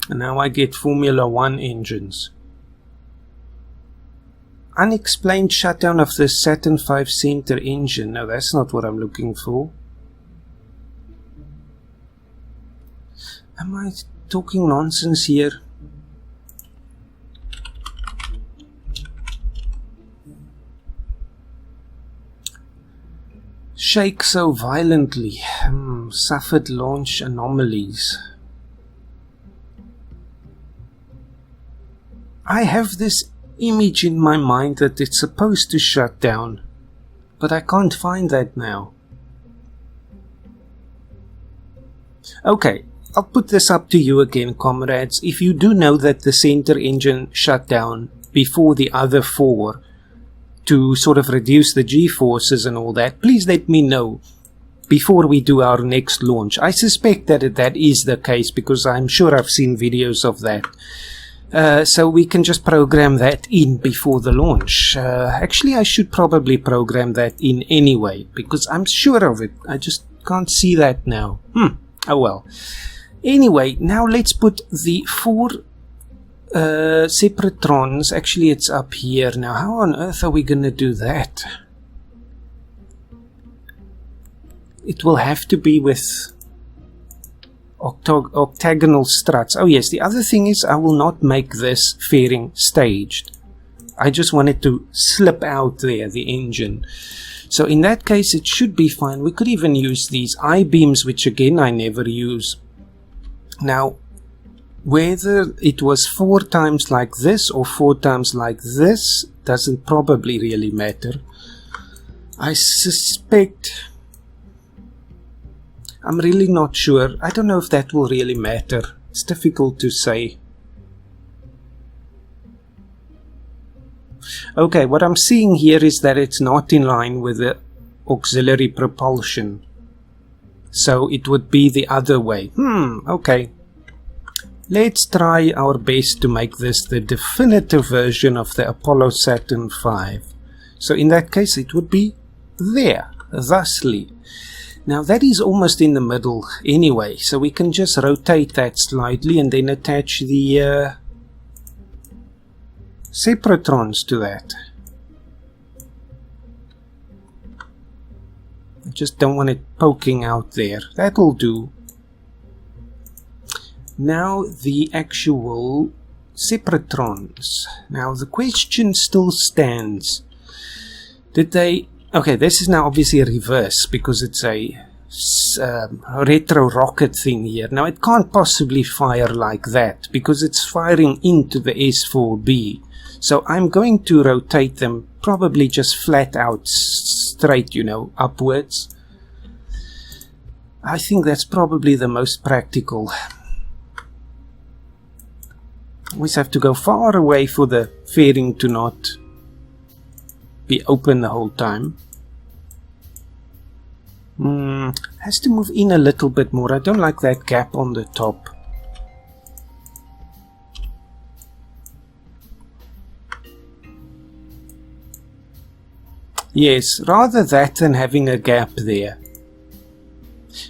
And now I get Formula 1 engines. Unexplained shutdown of the Saturn V center engine. No, that's not what I'm looking for. Am I talking nonsense here? Shake so violently. Suffered launch anomalies. I have this image in my mind that it's supposed to shut down, but I can't find that now. Okay, I'll put this up to you again, comrades. If you do know that the center engine shut down before the other 4 to sort of reduce the G-forces and all that, please let me know before we do our next launch. I suspect that that is the case because I'm sure I've seen videos of that. So we can just program that in before the launch. Actually, I should probably program that in anyway because I'm sure of it. I just can't see that now. Oh well. Anyway, now let's put the 4 separatrons. Actually, it's up here now. How on earth are we gonna do that? It will have to be with octagonal struts. Oh yes, the other thing is I will not make this fairing staged. I just want it to slip out there, the engine. So in that case, it should be fine. We could even use these I-beams, which again I never use. Now, Whether it was 4 times like this or 4 times like this doesn't probably really matter. I suspect, I'm really not sure. I don't know if that will really matter. It's difficult to say. Okay, what I'm seeing here is that it's not in line with the auxiliary propulsion. So it would be the other way. Okay. Let's try our best to make this the definitive version of the Apollo Saturn V. So in that case it would be there, thusly. Now that is almost in the middle anyway, so we can just rotate that slightly and then attach the separatrons to that. I just don't want it poking out there. That'll do. Now the actual separatrons. Now the question still stands. Did they... Okay, this is now obviously a reverse because it's a retro rocket thing here. Now it can't possibly fire like that because it's firing into the S-IVB. So I'm going to rotate them probably just flat out straight, you know, upwards. I think that's probably the most practical. Always have to go far away for the fairing to not be open the whole time. Has to move in a little bit more. I don't like that gap on the top. Yes, rather that than having a gap there.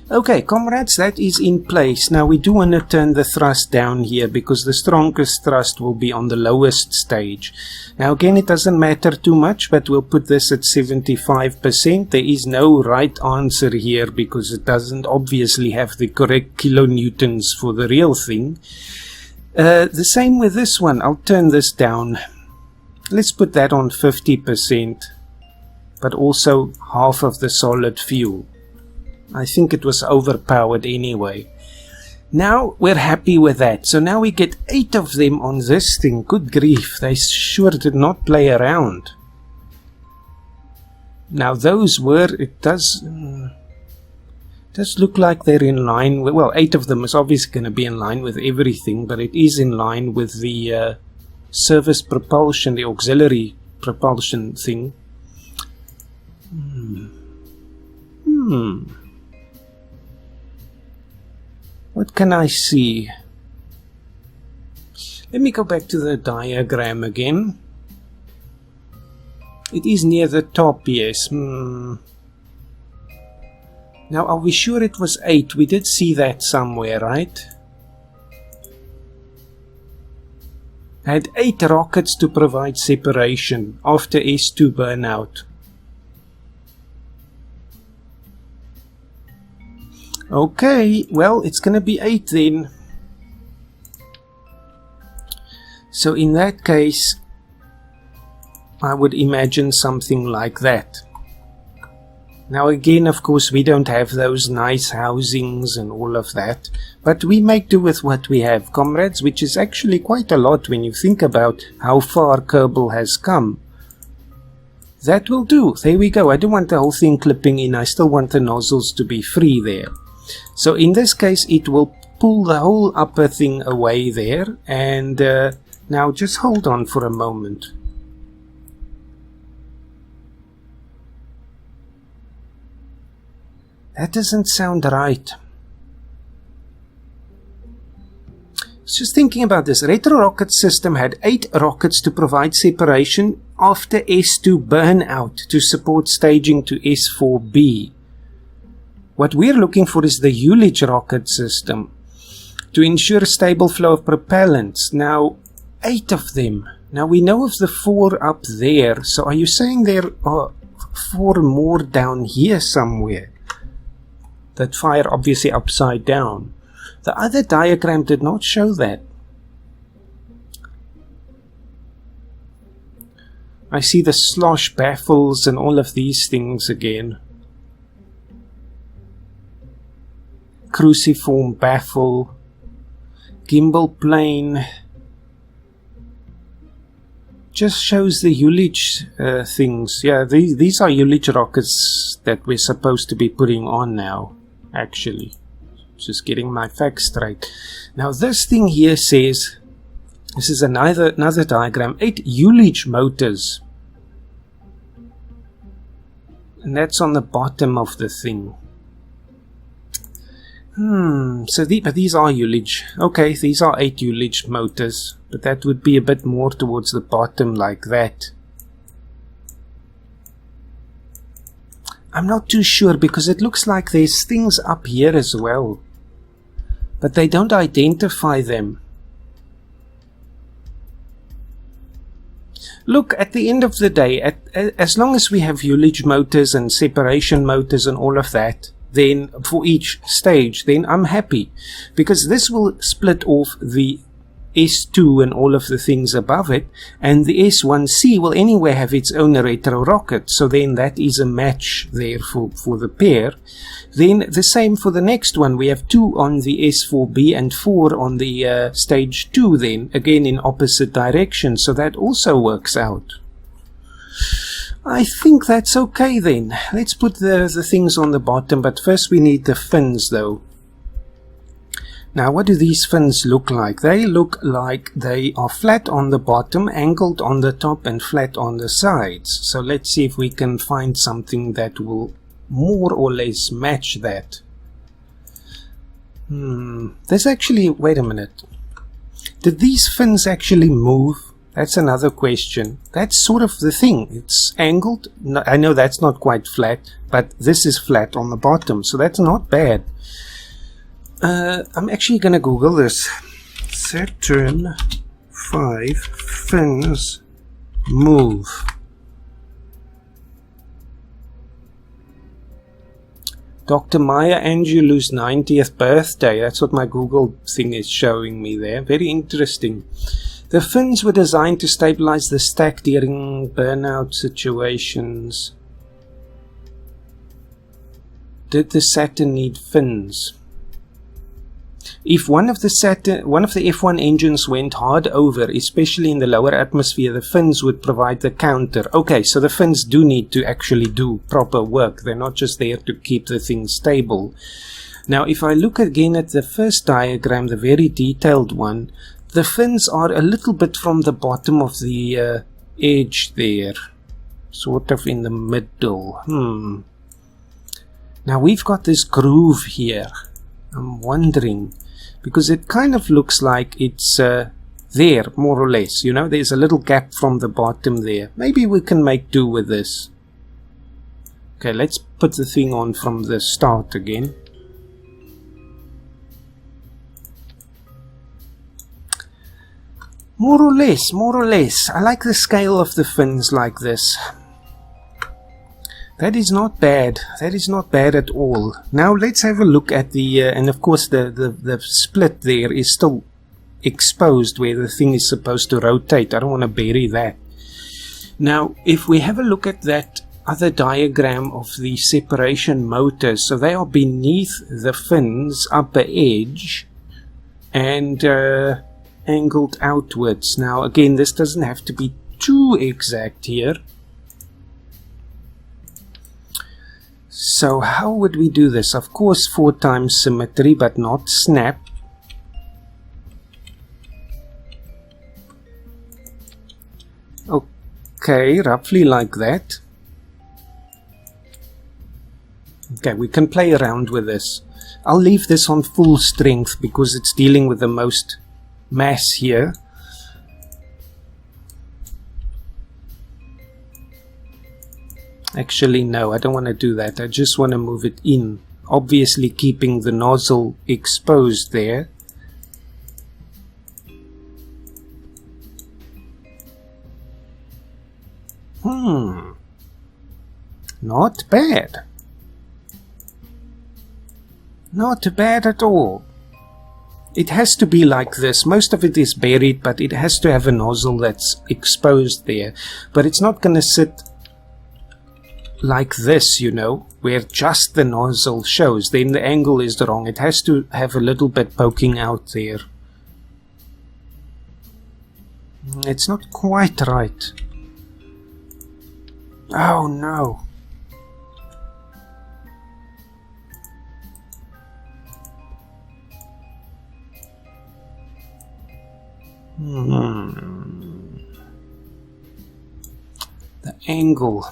Okay, comrades, that is in place. Now we do want to turn the thrust down here because the strongest thrust will be on the lowest stage. Now again, it doesn't matter too much, but we'll put this at 75%. There is no right answer here because it doesn't obviously have the correct kilonewtons for the real thing. The same with this one. I'll turn this down. Let's put that on 50%, but also half of the solid fuel. I think it was overpowered anyway. Now we're happy with that. So now we get 8 of them on this thing. Good grief, they sure did not play around. Now those were, it does look like they're in line with, well, 8 of them is obviously going to be in line with everything, but it is in line with the service propulsion, the auxiliary propulsion thing. What can I see? Let me go back to the diagram again. It is near the top, yes. Now, are we sure it was 8? We did see that somewhere, right? I had 8 rockets to provide separation after S2 burnout. Okay, well, it's going to be 8 then. So in that case, I would imagine something like that. Now again, of course, we don't have those nice housings and all of that, but we make do with what we have, comrades, which is actually quite a lot when you think about how far Kerbal has come. That will do. There we go. I don't want the whole thing clipping in. I still want the nozzles to be free there. So in this case, it will pull the whole upper thing away there. And now just hold on for a moment. That doesn't sound right. I was just thinking about this. Retro rocket system had 8 rockets to provide separation after S2 burnout to support staging to S4B. What we're looking for is the Ullage rocket system to ensure stable flow of propellants. Now, 8 of them. Now, we know of the 4 up there. So, are you saying there are 4 more down here somewhere that fire obviously upside down? The other diagram did not show that. I see the slosh baffles and all of these things again. Cruciform baffle. gimbal plane just shows the Ullage things. Yeah, these are Ullage rockets that we're supposed to be putting on now, actually. Just getting my facts straight. Now this thing here says, this is another diagram, 8 Ullage motors. And that's on the bottom of the thing. So but these are Ullage. Okay, these are 8 Ullage motors. But that would be a bit more towards the bottom like that. I'm not too sure because it looks like there's things up here as well. But they don't identify them. Look, at the end of the day, as long as we have Ullage motors and separation motors and all of that, then for each stage, then I'm happy. Because this will split off the S2 and all of the things above it, and the S1C will anyway have its own retro rocket, so then that is a match there for the pair. Then the same for the next one, we have 2 on the S4B and 4 on the stage 2 then, again in opposite directions, so that also works out. I think that's okay then. Let's put the things on the bottom, but first we need the fins though. Now what do these fins look like? They look like they are flat on the bottom, angled on the top and flat on the sides. So let's see if we can find something that will more or less match that. There's actually, wait a minute. Did these fins actually move? That's another question. That's sort of the thing. It's angled. No, I know that's not quite flat, but this is flat on the bottom, so that's not bad. I'm actually going to Google this. Saturn V fins move. Dr. Maya Angelou's 90th birthday. That's what my Google thing is showing me there. Very interesting. The fins were designed to stabilize the stack during burnout situations. Did the Saturn need fins? If one of the F1 engines went hard over, especially in the lower atmosphere, the fins would provide the counter. Okay, so the fins do need to actually do proper work. They're not just there to keep the thing stable. Now, if I look again at the first diagram, the very detailed one, the fins are a little bit from the bottom of the edge there. Sort of in the middle. Now, we've got this groove here. I'm wondering, because it kind of looks like it's there, more or less, you know, there's a little gap from the bottom there. Maybe we can make do with this. Okay, let's put the thing on from the start again. More or less, more or less. I like the scale of the fins like this. That is not bad. That is not bad at all. Now let's have a look at the, and of course the split there is still exposed where the thing is supposed to rotate. I don't want to bury that. Now if we have a look at that other diagram of the separation motors, so they are beneath the fins, upper edge, and angled outwards. Now again, this doesn't have to be too exact here. So how would we do this? Of course 4 times symmetry, but not snap. Okay, roughly like that. Okay, we can play around with this. I'll leave this on full strength because it's dealing with the most mass here. Actually, no, I don't want to do that. I just want to move it in. Obviously keeping the nozzle exposed there. Not bad. Not bad at all. It has to be like this. Most of it is buried, but it has to have a nozzle that's exposed there. But it's not going to sit like this, you know, where just the nozzle shows. Then the angle is wrong. It has to have a little bit poking out there. It's not quite right. Oh no. The angle.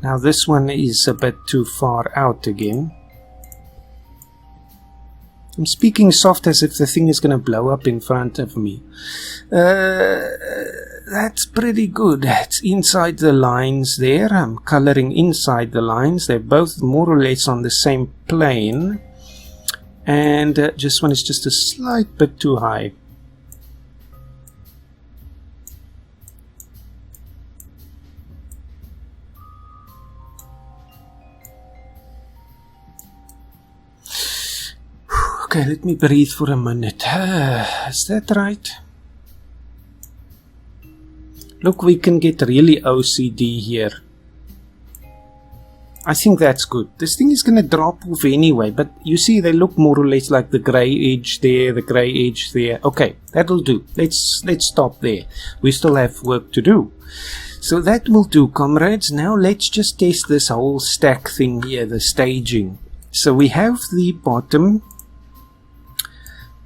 Now this one is a bit too far out again. I'm speaking soft as if the thing is going to blow up in front of me. That's pretty good. It's inside the lines there. I'm coloring inside the lines. They're both more or less on the same plane. And this one is just a slight bit too high. Okay, let me breathe for a minute. Is that right? Look, we can get really OCD here. I think that's good. This thing is going to drop off anyway, but you see they look more or less like the grey edge there, the grey edge there. Okay, that'll do. Let's stop there. We still have work to do. So that will do, comrades. Now let's just test this whole stack thing here, the staging. So we have the bottom.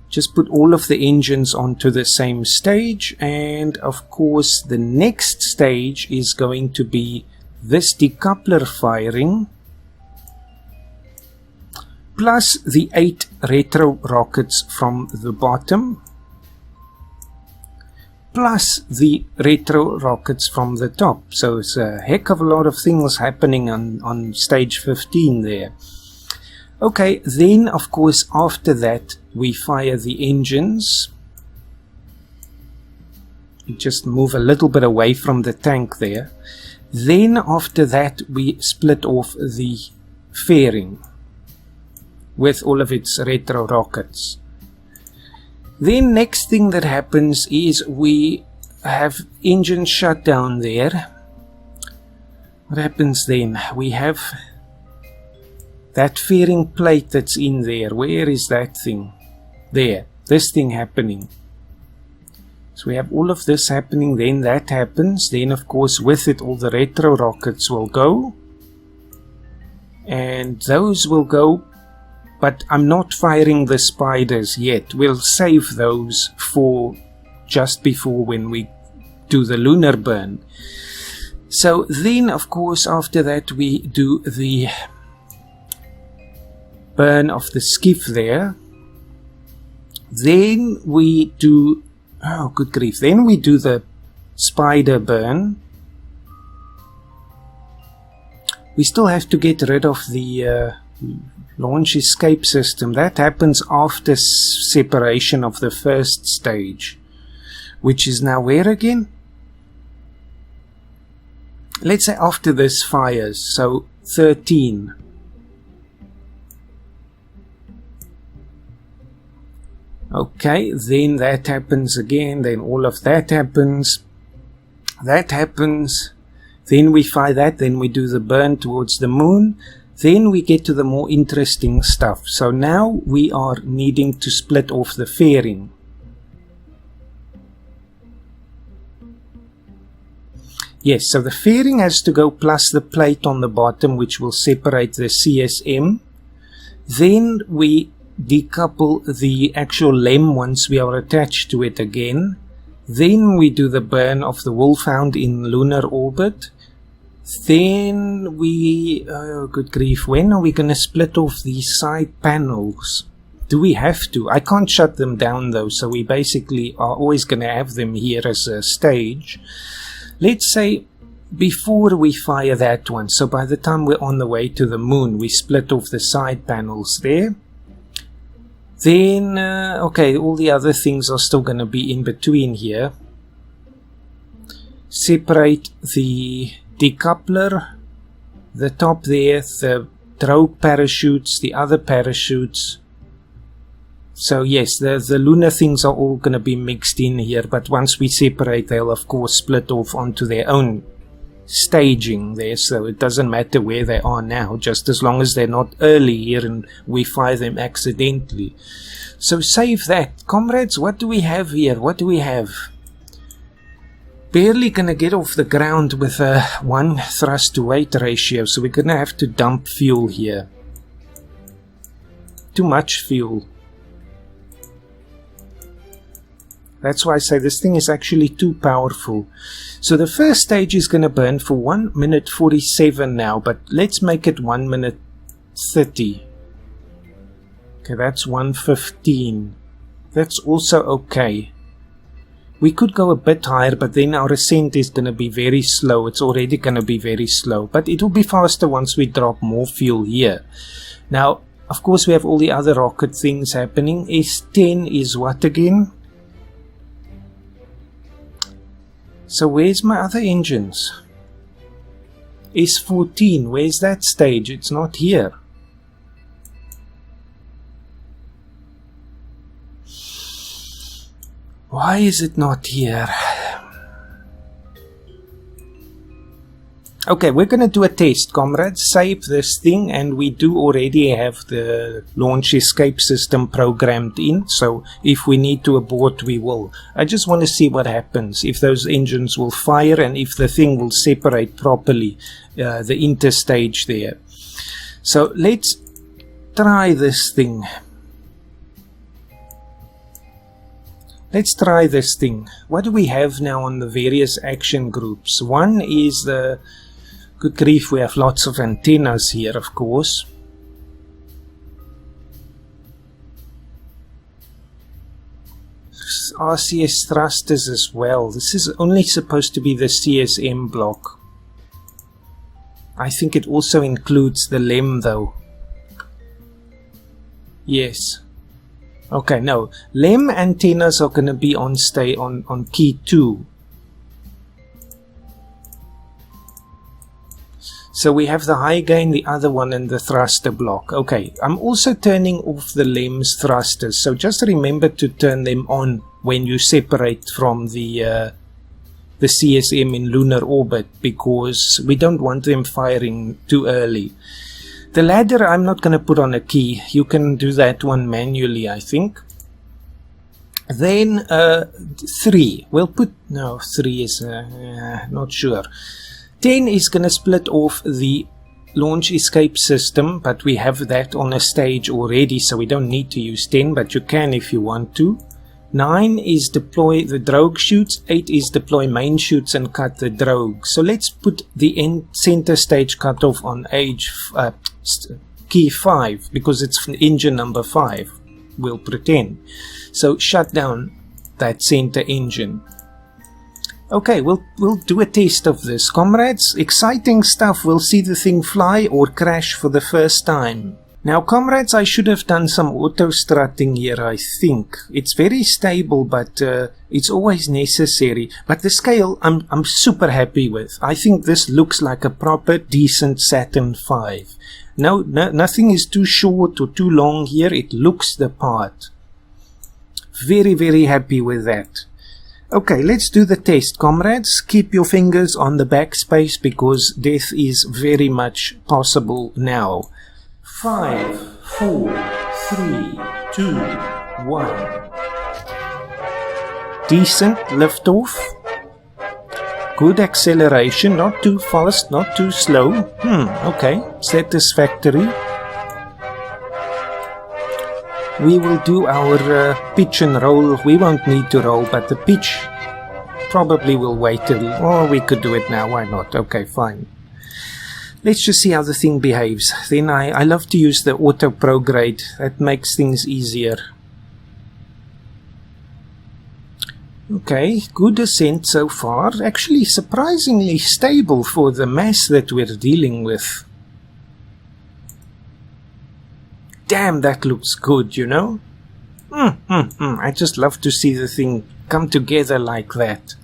Just put all of the engines onto the same stage, and of course the next stage is going to be this decoupler firing plus the 8 retro rockets from the bottom plus the retro rockets from the top. So it's a heck of a lot of things happening on stage 15 there. Okay, then of course after that we fire the engines. Just move a little bit away from the tank there. Then after that we split off the fairing with all of its retro rockets. Then next thing that happens is we have engine shutdown there. What happens then? We have that fairing plate that's in there. Where is that thing? There. This thing happening. So we have all of this happening. Then that happens. Then of course with it all the retro rockets will go. And those will go. But I'm not firing the spiders yet. We'll save those for just before when we do the lunar burn. So then of course after that we do the burn of the skiff there. Then we do, oh good grief, then we do the spider burn. We still have to get rid of the launch escape system. That happens after separation of the first stage, which is now where again? Let's say after this fires, so 13. Okay, then that happens again, then all of that happens. That happens. Then we fire that, then we do the burn towards the moon. Then we get to the more interesting stuff. So now we are needing to split off the fairing. Yes, so the fairing has to go plus the plate on the bottom, which will separate the CSM. Then we decouple the actual LEM once we are attached to it again. Then we do the burn of the wolfhound in lunar orbit. Then we, oh good grief, when are we going to split off these side panels? Do we have to? I can't shut them down though, so we basically are always going to have them here as a stage. Let's say before we fire that one, so by the time we're on the way to the moon, we split off the side panels there. Then, okay, all the other things are still going to be in between here. Separate the decoupler, the top there, the drogue parachutes, the other parachutes. So yes, the lunar things are all going to be mixed in here, but once we separate, they'll of course split off onto their own staging there, so it doesn't matter where they are now, just as long as they're not early here and we fire them accidentally. So save that. Comrades, what do we have here? What do we have? Barely gonna get off the ground with a 1 thrust to weight ratio, so we're gonna have to dump fuel here. Too much fuel. That's why I say this thing is actually too powerful. So the first stage is going to burn for 1 minute 47 now, but let's make it 1 minute 30. Okay, that's 1:15. That's also okay. We could go a bit higher, but then our ascent is going to be very slow. It's already going to be very slow, but it will be faster once we drop more fuel here. Now, of course, we have all the other rocket things happening. S10 is what again? So where's my other engines? S14, where's that stage? It's not here. Why is it not here? Okay, we're going to do a test, comrades. Save this thing, and we do already have the launch escape system programmed in, so if we need to abort, we will. I just want to see what happens, if those engines will fire and if the thing will separate properly, the interstage there. So let's try this thing. Let's try this thing. What do we have now on the various action groups? One is the... Good grief, we have lots of antennas here, of course. RCS thrusters as well. This is only supposed to be the CSM block. I think it also includes the LEM though. Yes. Okay, no. LEM antennas are going to be on key 2. So we have the high gain, the other one, and the thruster block. Okay, I'm also turning off the LEM's thrusters, so just remember to turn them on when you separate from the CSM in lunar orbit, because we don't want them firing too early. The ladder I'm not going to put on a key. You can do that one manually, I think. Then 3. We'll put... No, 3 is... not sure. 10 is going to split off the launch escape system, but we have that on a stage already, so we don't need to use 10, but you can if you want to. 9 is deploy the drogue chutes. 8 is deploy main chutes and cut the drogue. So let's put the center stage cutoff on key 5, because it's engine number 5, we'll pretend. So shut down that center engine. Okay, we'll do a test of this, comrades. Exciting stuff. We'll see the thing fly or crash for the first time. Now, comrades, I should have done some auto-strutting here, I think. It's very stable, but it's always necessary. But the scale, I'm super happy with. I think this looks like a proper, decent Saturn V. No, nothing is too short or too long here. It looks the part. Very, very happy with that. Okay, let's do the test, comrades. Keep your fingers on the backspace because death is very much possible now. 5, 4, 3, 2, 1. Decent liftoff. Good acceleration, not too fast, not too slow. Okay, satisfactory. We will do our pitch and roll. We won't need to roll, but the pitch probably will wait till... Or we could do it now, why not? Okay, fine. Let's just see how the thing behaves. Then I love to use the auto prograde. That makes things easier. Okay, good ascent so far. Actually, surprisingly stable for the mass that we're dealing with. Damn, that looks good, you know? I just love to see the thing come together like that.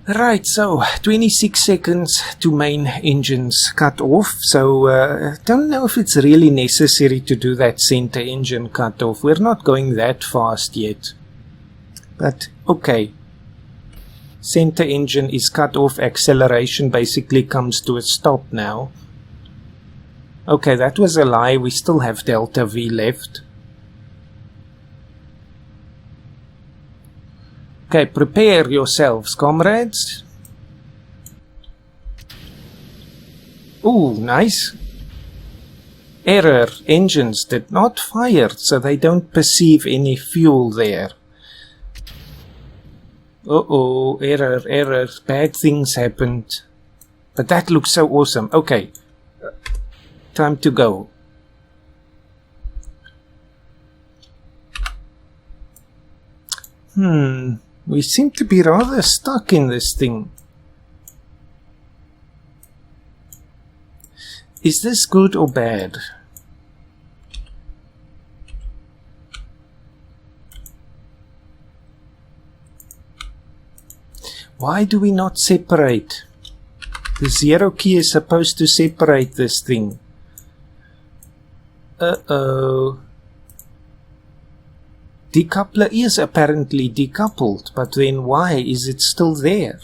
Right, so 26 seconds to main engines cut off. So don't know if it's really necessary to do that center engine cut off. We're not going that fast yet. But okay. Center engine is cut off. Acceleration basically comes to a stop now. Okay, that was a lie. We still have delta V left. Okay, prepare yourselves, comrades. Ooh, nice. Error. Engines did not fire, so they don't perceive any fuel there. Uh-oh, error, error. Bad things happened. But that looks so awesome. Okay. Time to go. We seem to be rather stuck in this thing. Is this good or bad? Why do we not separate? The 0 key is supposed to separate this thing. Uh-oh. Decoupler is apparently decoupled, but then why is it still there?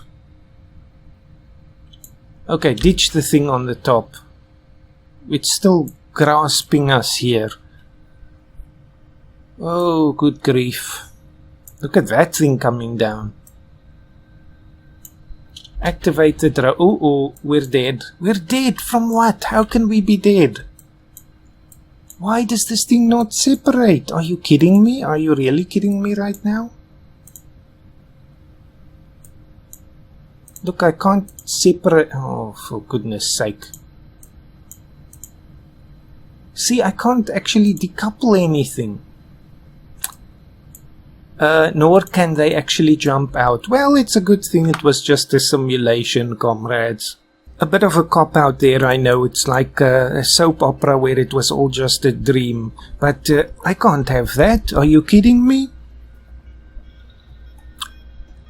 Okay, ditch the thing on the top. It's still grasping us here. Oh, good grief. Look at that thing coming down. Activate the oh, we're dead. We're dead from what? How can we be dead? Why does this thing not separate? Are you kidding me? Are you really kidding me right now? Look, I can't separate. Oh, for goodness sake. See, I can't actually decouple anything. Nor can they actually jump out. Well, it's a good thing it was just a simulation, comrades. A bit of a cop-out there, I know. It's like a soap opera where it was all just a dream. But I can't have that. Are you kidding me?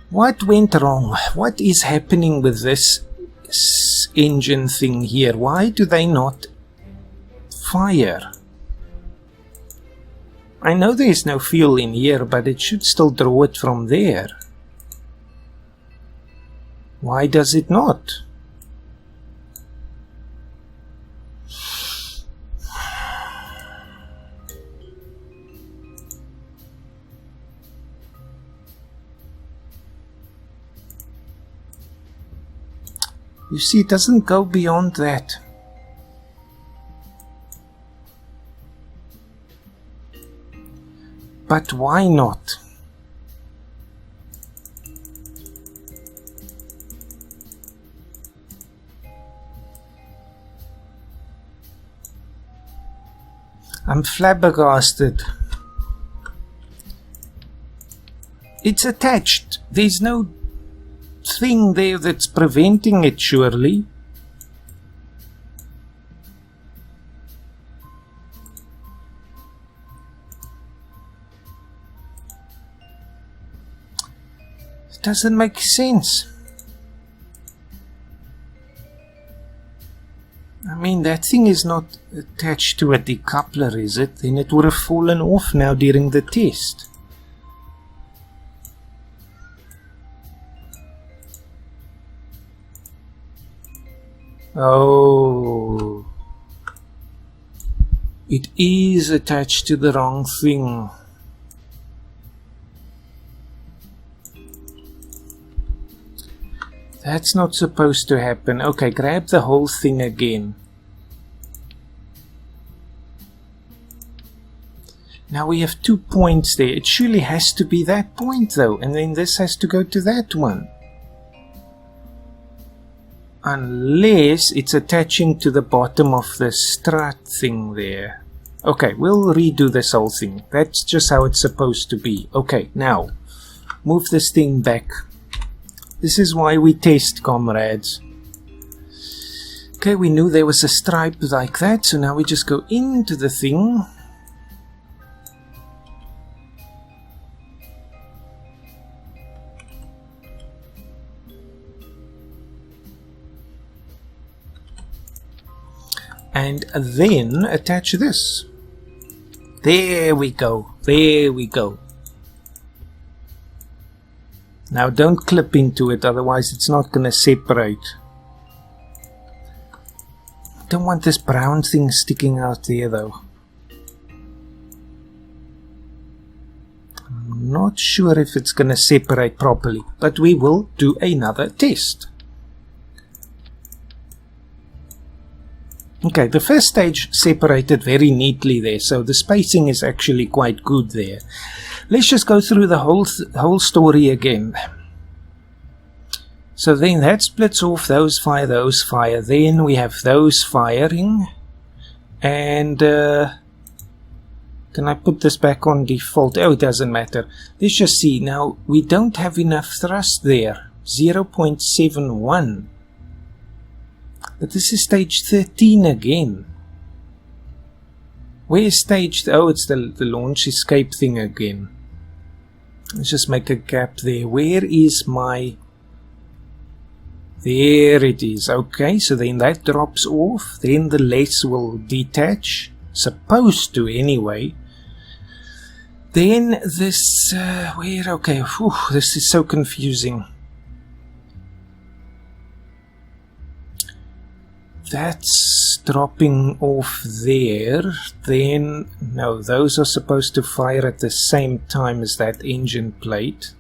What went wrong? What is happening with this engine thing here? Why do they not fire? I know there's no fuel in here, but it should still draw it from there. Why does it not? You see, it doesn't go beyond that. But why not? I'm flabbergasted. It's attached. There's no thing there that's preventing it, surely. It doesn't make sense. I mean, that thing is not attached to a decoupler, is it? Then it would have fallen off now during the test. Oh, it is attached to the wrong thing. That's not supposed to happen. Okay, grab the whole thing again. Now we have 2 points there. It surely has to be that point though, and then this has to go to that one. Unless it's attaching to the bottom of the strut thing there. Okay, we'll redo this whole thing. That's just how it's supposed to be. Okay, now, move this thing back. This is why we test, comrades. Okay, we knew there was a stripe like that, so now we just go into the thing. And then attach this. There we go. There we go. Now don't clip into it, otherwise it's not going to separate. Don't want this brown thing sticking out there though. I'm not sure if it's going to separate properly, but we will do another test. Okay, the first stage separated very neatly there, so the spacing is actually quite good there. Let's just go through the whole story again. So then that splits off, those fire, then we have those firing, and can I put this back on default? Oh, it doesn't matter. Let's just see, now we don't have enough thrust there, 0.71. But this is stage 13 again. Where is stage... Oh, it's the launch escape thing again. Let's just make a gap there. Where is my... There it is. Okay, so then that drops off. Then the less will detach. Supposed to anyway. Then this... where? Okay, whew, this is so confusing. That's dropping off there. Then, no, those are supposed to fire at the same time as that engine plate.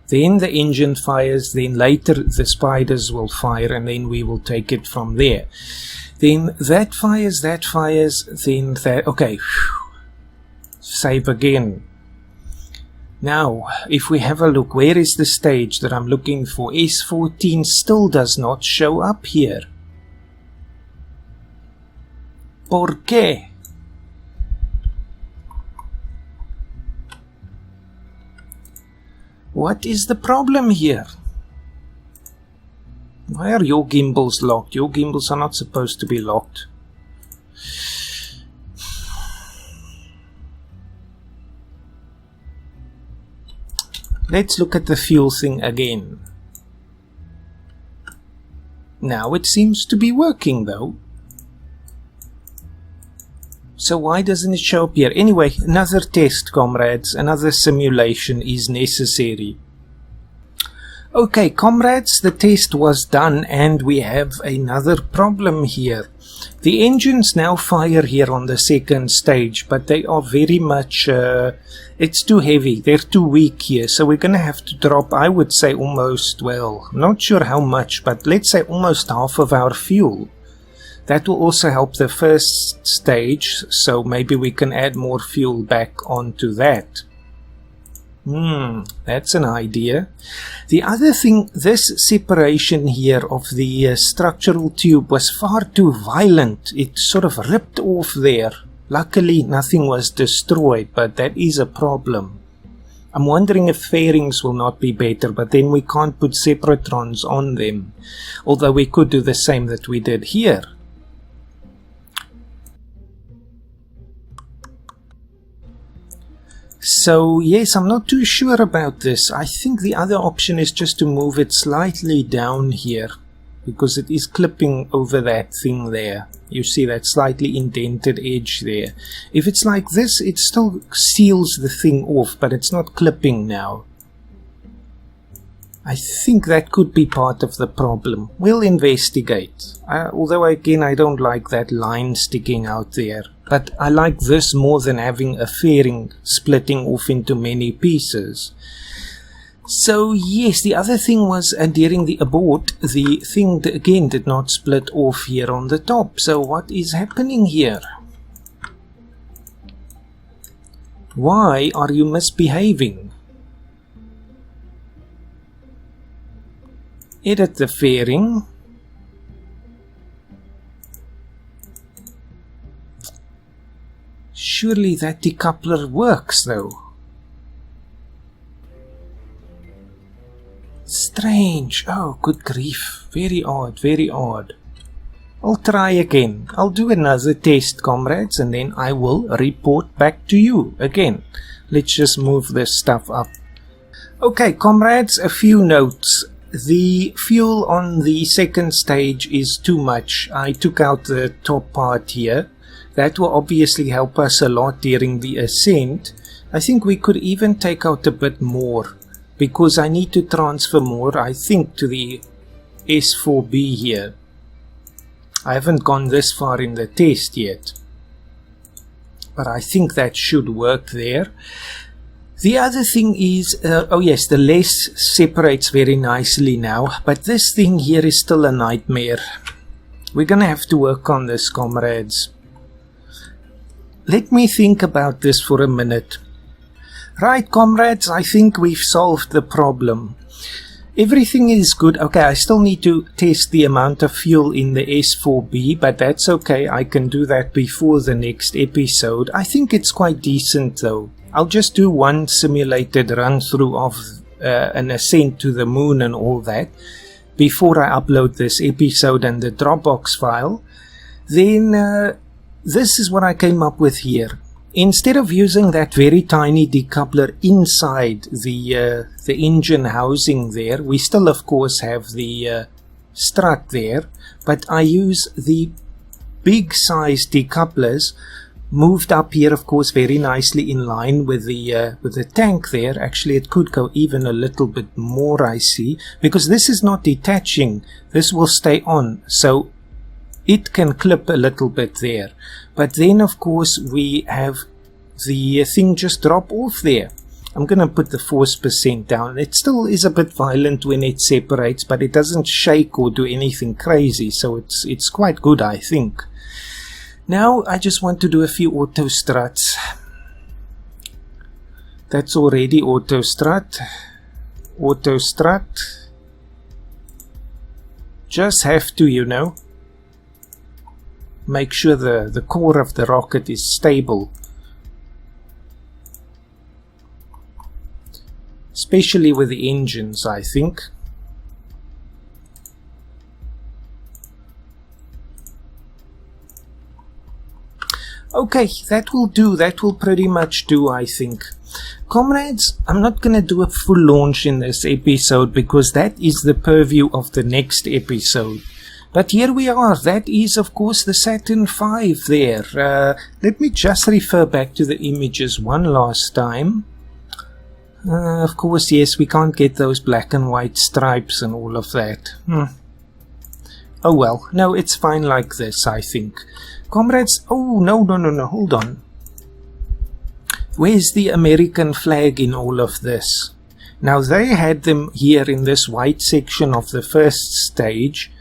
Then the engine fires, then later the spiders will fire, and then we will take it from there. Then that fires, then that... Okay, save again. Now, if we have a look, where is the stage that I'm looking for? S14 still does not show up here. ¿Por qué? What is the problem here? Why are your gimbals locked? Your gimbals are not supposed to be locked. Let's look at the fuel thing again. Now it seems to be working though. So why doesn't it show up here? Anyway, another test, comrades. Another simulation is necessary. Okay, comrades, the test was done and we have another problem here. The engines now fire here on the second stage, but they are very much... it's too heavy. They're too weak here. So we're going to have to drop, I would say almost, well, not sure how much, but let's say almost half of our fuel. That will also help the first stage, so maybe we can add more fuel back onto that. That's an idea. The other thing, this separation here of the structural tube was far too violent. It sort of ripped off there. Luckily, nothing was destroyed, but that is a problem. I'm wondering if fairings will not be better, but then we can't put separatrons on them. Although we could do the same that we did here. So yes, I'm not too sure about this. I think the other option is just to move it slightly down here, because it is clipping over that thing there. You see that slightly indented edge there. If it's like this, it still seals the thing off, but it's not clipping now. I think that could be part of the problem. We'll investigate. Although again, I don't like that line sticking out there. But I like this more than having a fairing splitting off into many pieces. So yes, the other thing was during the abort, the thing again did not split off here on the top. So what is happening here? Why are you misbehaving? Edit the fairing. Surely that decoupler works though. Strange. Oh, good grief. Very odd, very odd. I'll try again. I'll do another test, comrades, and then I will report back to you again. Let's just move this stuff up. Okay, comrades, a few notes. The fuel on the second stage is too much. I took out the top part here. That will obviously help us a lot during the ascent. I think we could even take out a bit more, because I need to transfer more, I think, to the S4B here. I haven't gone this far in the test yet, but I think that should work there. The other thing is, oh yes, the less separates very nicely now, but this thing here is still a nightmare. We're gonna have to work on this, comrades. Let me think about this for a minute. Right, comrades, I think we've solved the problem. Everything is good. Okay, I still need to test the amount of fuel in the S4B, but that's okay. I can do that before the next episode. I think it's quite decent though. I'll just do one simulated run through of an ascent to the moon and all that before I upload this episode and the Dropbox file. Then this is what I came up with here. Instead of using that very tiny decoupler inside the engine housing there, we still of course have the strut there, but I use the big size decouplers moved up here, of course, very nicely in line with the tank there. Actually, it could go even a little bit more, I see, because this is not detaching. This will stay on, so it can clip a little bit there. But then, of course, we have the thing just drop off there. I'm going to put the force percent down. It still is a bit violent when it separates, but it doesn't shake or do anything crazy, so it's quite good, I think. Now I just want to do a few auto struts. That's already auto strut. Auto strut. Just have to, you know, make sure the core of the rocket is stable. Especially with the engines, I think. Okay, that will do. That will pretty much do, I think. Comrades, I'm not going to do a full launch in this episode because that is the purview of the next episode. But here we are. That is, of course, the Saturn V there. Let me just refer back to the images one last time. Of course, yes, we can't get those black and white stripes and all of that. Oh well, no, it's fine like this, I think. Comrades, oh, no, hold on. Where's the American flag in all of this? Now, they had them here in this white section of the first stage,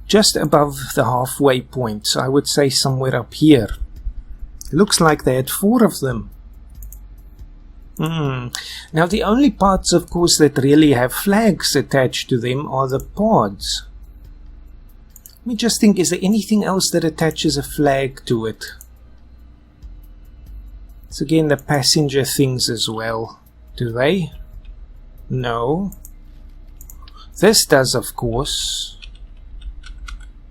just above the halfway point, so I would say somewhere up here. It looks like they had 4 of them. Now, the only parts, of course, that really have flags attached to them are the pods. Let me just think, is there anything else that attaches a flag to it? It's again the passenger things as well. Do they? No. This does, of course,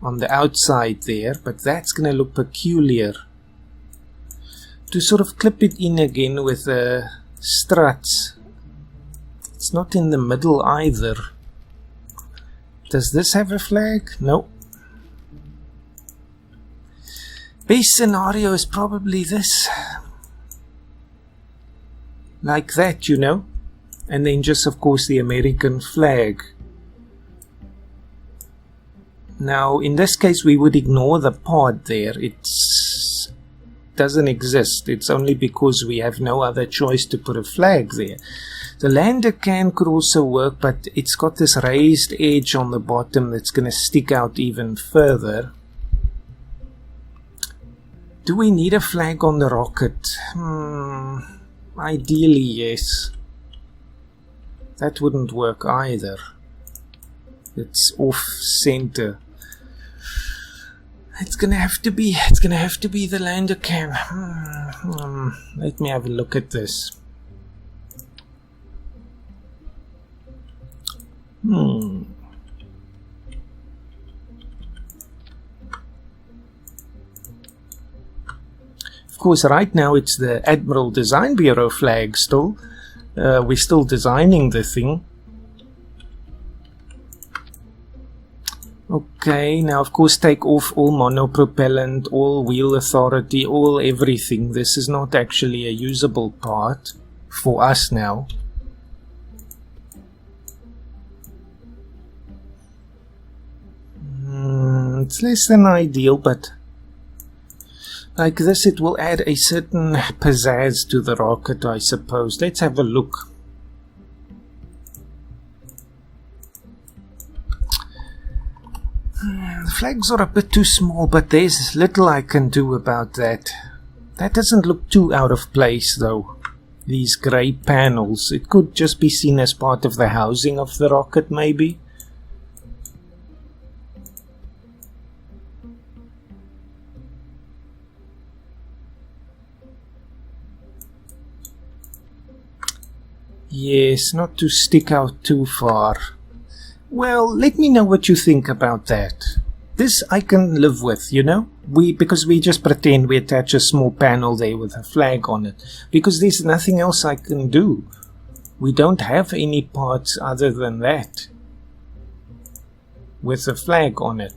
on the outside there, but that's going to look peculiar. To sort of clip it in again with the struts. It's not in the middle either. Does this have a flag? No. Best scenario is probably this. Like that, you know. And then just, of course, the American flag. Now, in this case, we would ignore the pod there. It doesn't exist. It's only because we have no other choice to put a flag there. The lander can could also work, but it's got this raised edge on the bottom that's going to stick out even further. Do we need a flag on the rocket? Ideally, yes. That wouldn't work either. It's off center. It's gonna have to be the lander cam. Let me have a look at this. Of course, right now it's the Admiral Design Bureau flag still. We're still designing the thing. Okay, now of course take off all monopropellant, all wheel authority, all everything. This is not actually a usable part for us now. It's less than ideal, but like this it will add a certain pizzazz to the rocket, I suppose. Let's have a look. The flags are a bit too small, but there's little I can do about that. That doesn't look too out of place though. These grey panels, it could just be seen as part of the housing of the rocket maybe. Yes, not to stick out too far. Well, let me know what you think about that. This I can live with, you know? Because we just pretend we attach a small panel there with a flag on it. Because there's nothing else I can do. We don't have any parts other than that. With a flag on it.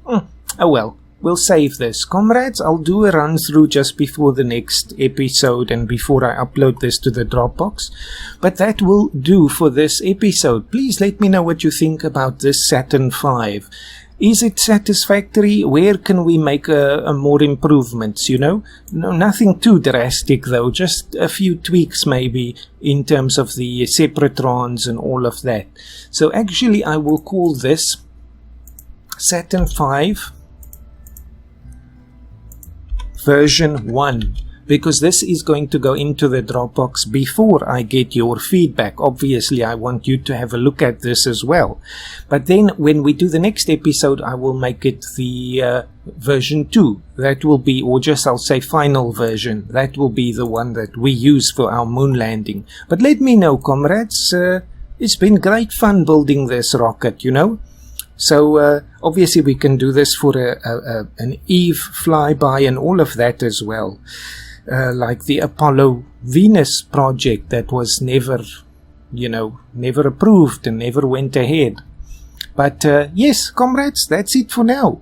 Oh well. We'll save this. Comrades, I'll do a run through just before the next episode and before I upload this to the Dropbox. But that will do for this episode. Please let me know what you think about this Saturn V. Is it satisfactory? Where can we make more improvements, you know? No, nothing too drastic though, just a few tweaks maybe in terms of the separatrons and all of that. So actually I will call this Saturn V version 1, because this is going to go into the Dropbox before I get your feedback. Obviously I want you to have a look at this as well, but then when we do the next episode I will make it the version 2. That will be, or just I'll say final version, that will be the one that we use for our moon landing. But let me know, comrades, it's been great fun building this rocket, you know. So obviously we can do this for an Eve flyby and all of that as well, like the Apollo Venus project that was never, you know, never approved and never went ahead. But yes, comrades, that's it for now.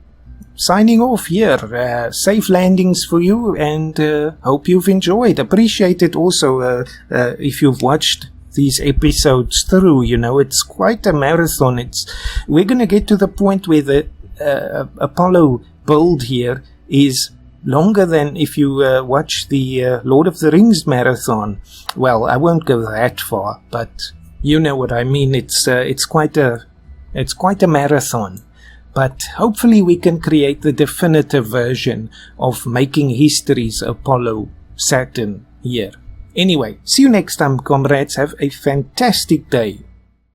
Signing off here. Safe landings for you, and hope you've enjoyed. Appreciate it also if you've watched these episodes through, you know, it's quite a marathon. We're going to get to the point where the Apollo build here is longer than if you watch the Lord of the Rings marathon. Well, I won't go that far, but you know what I mean. It's quite a marathon. But hopefully we can create the definitive version of making history's Apollo Saturn here. Anyway, see you next time, comrades. Have a fantastic day.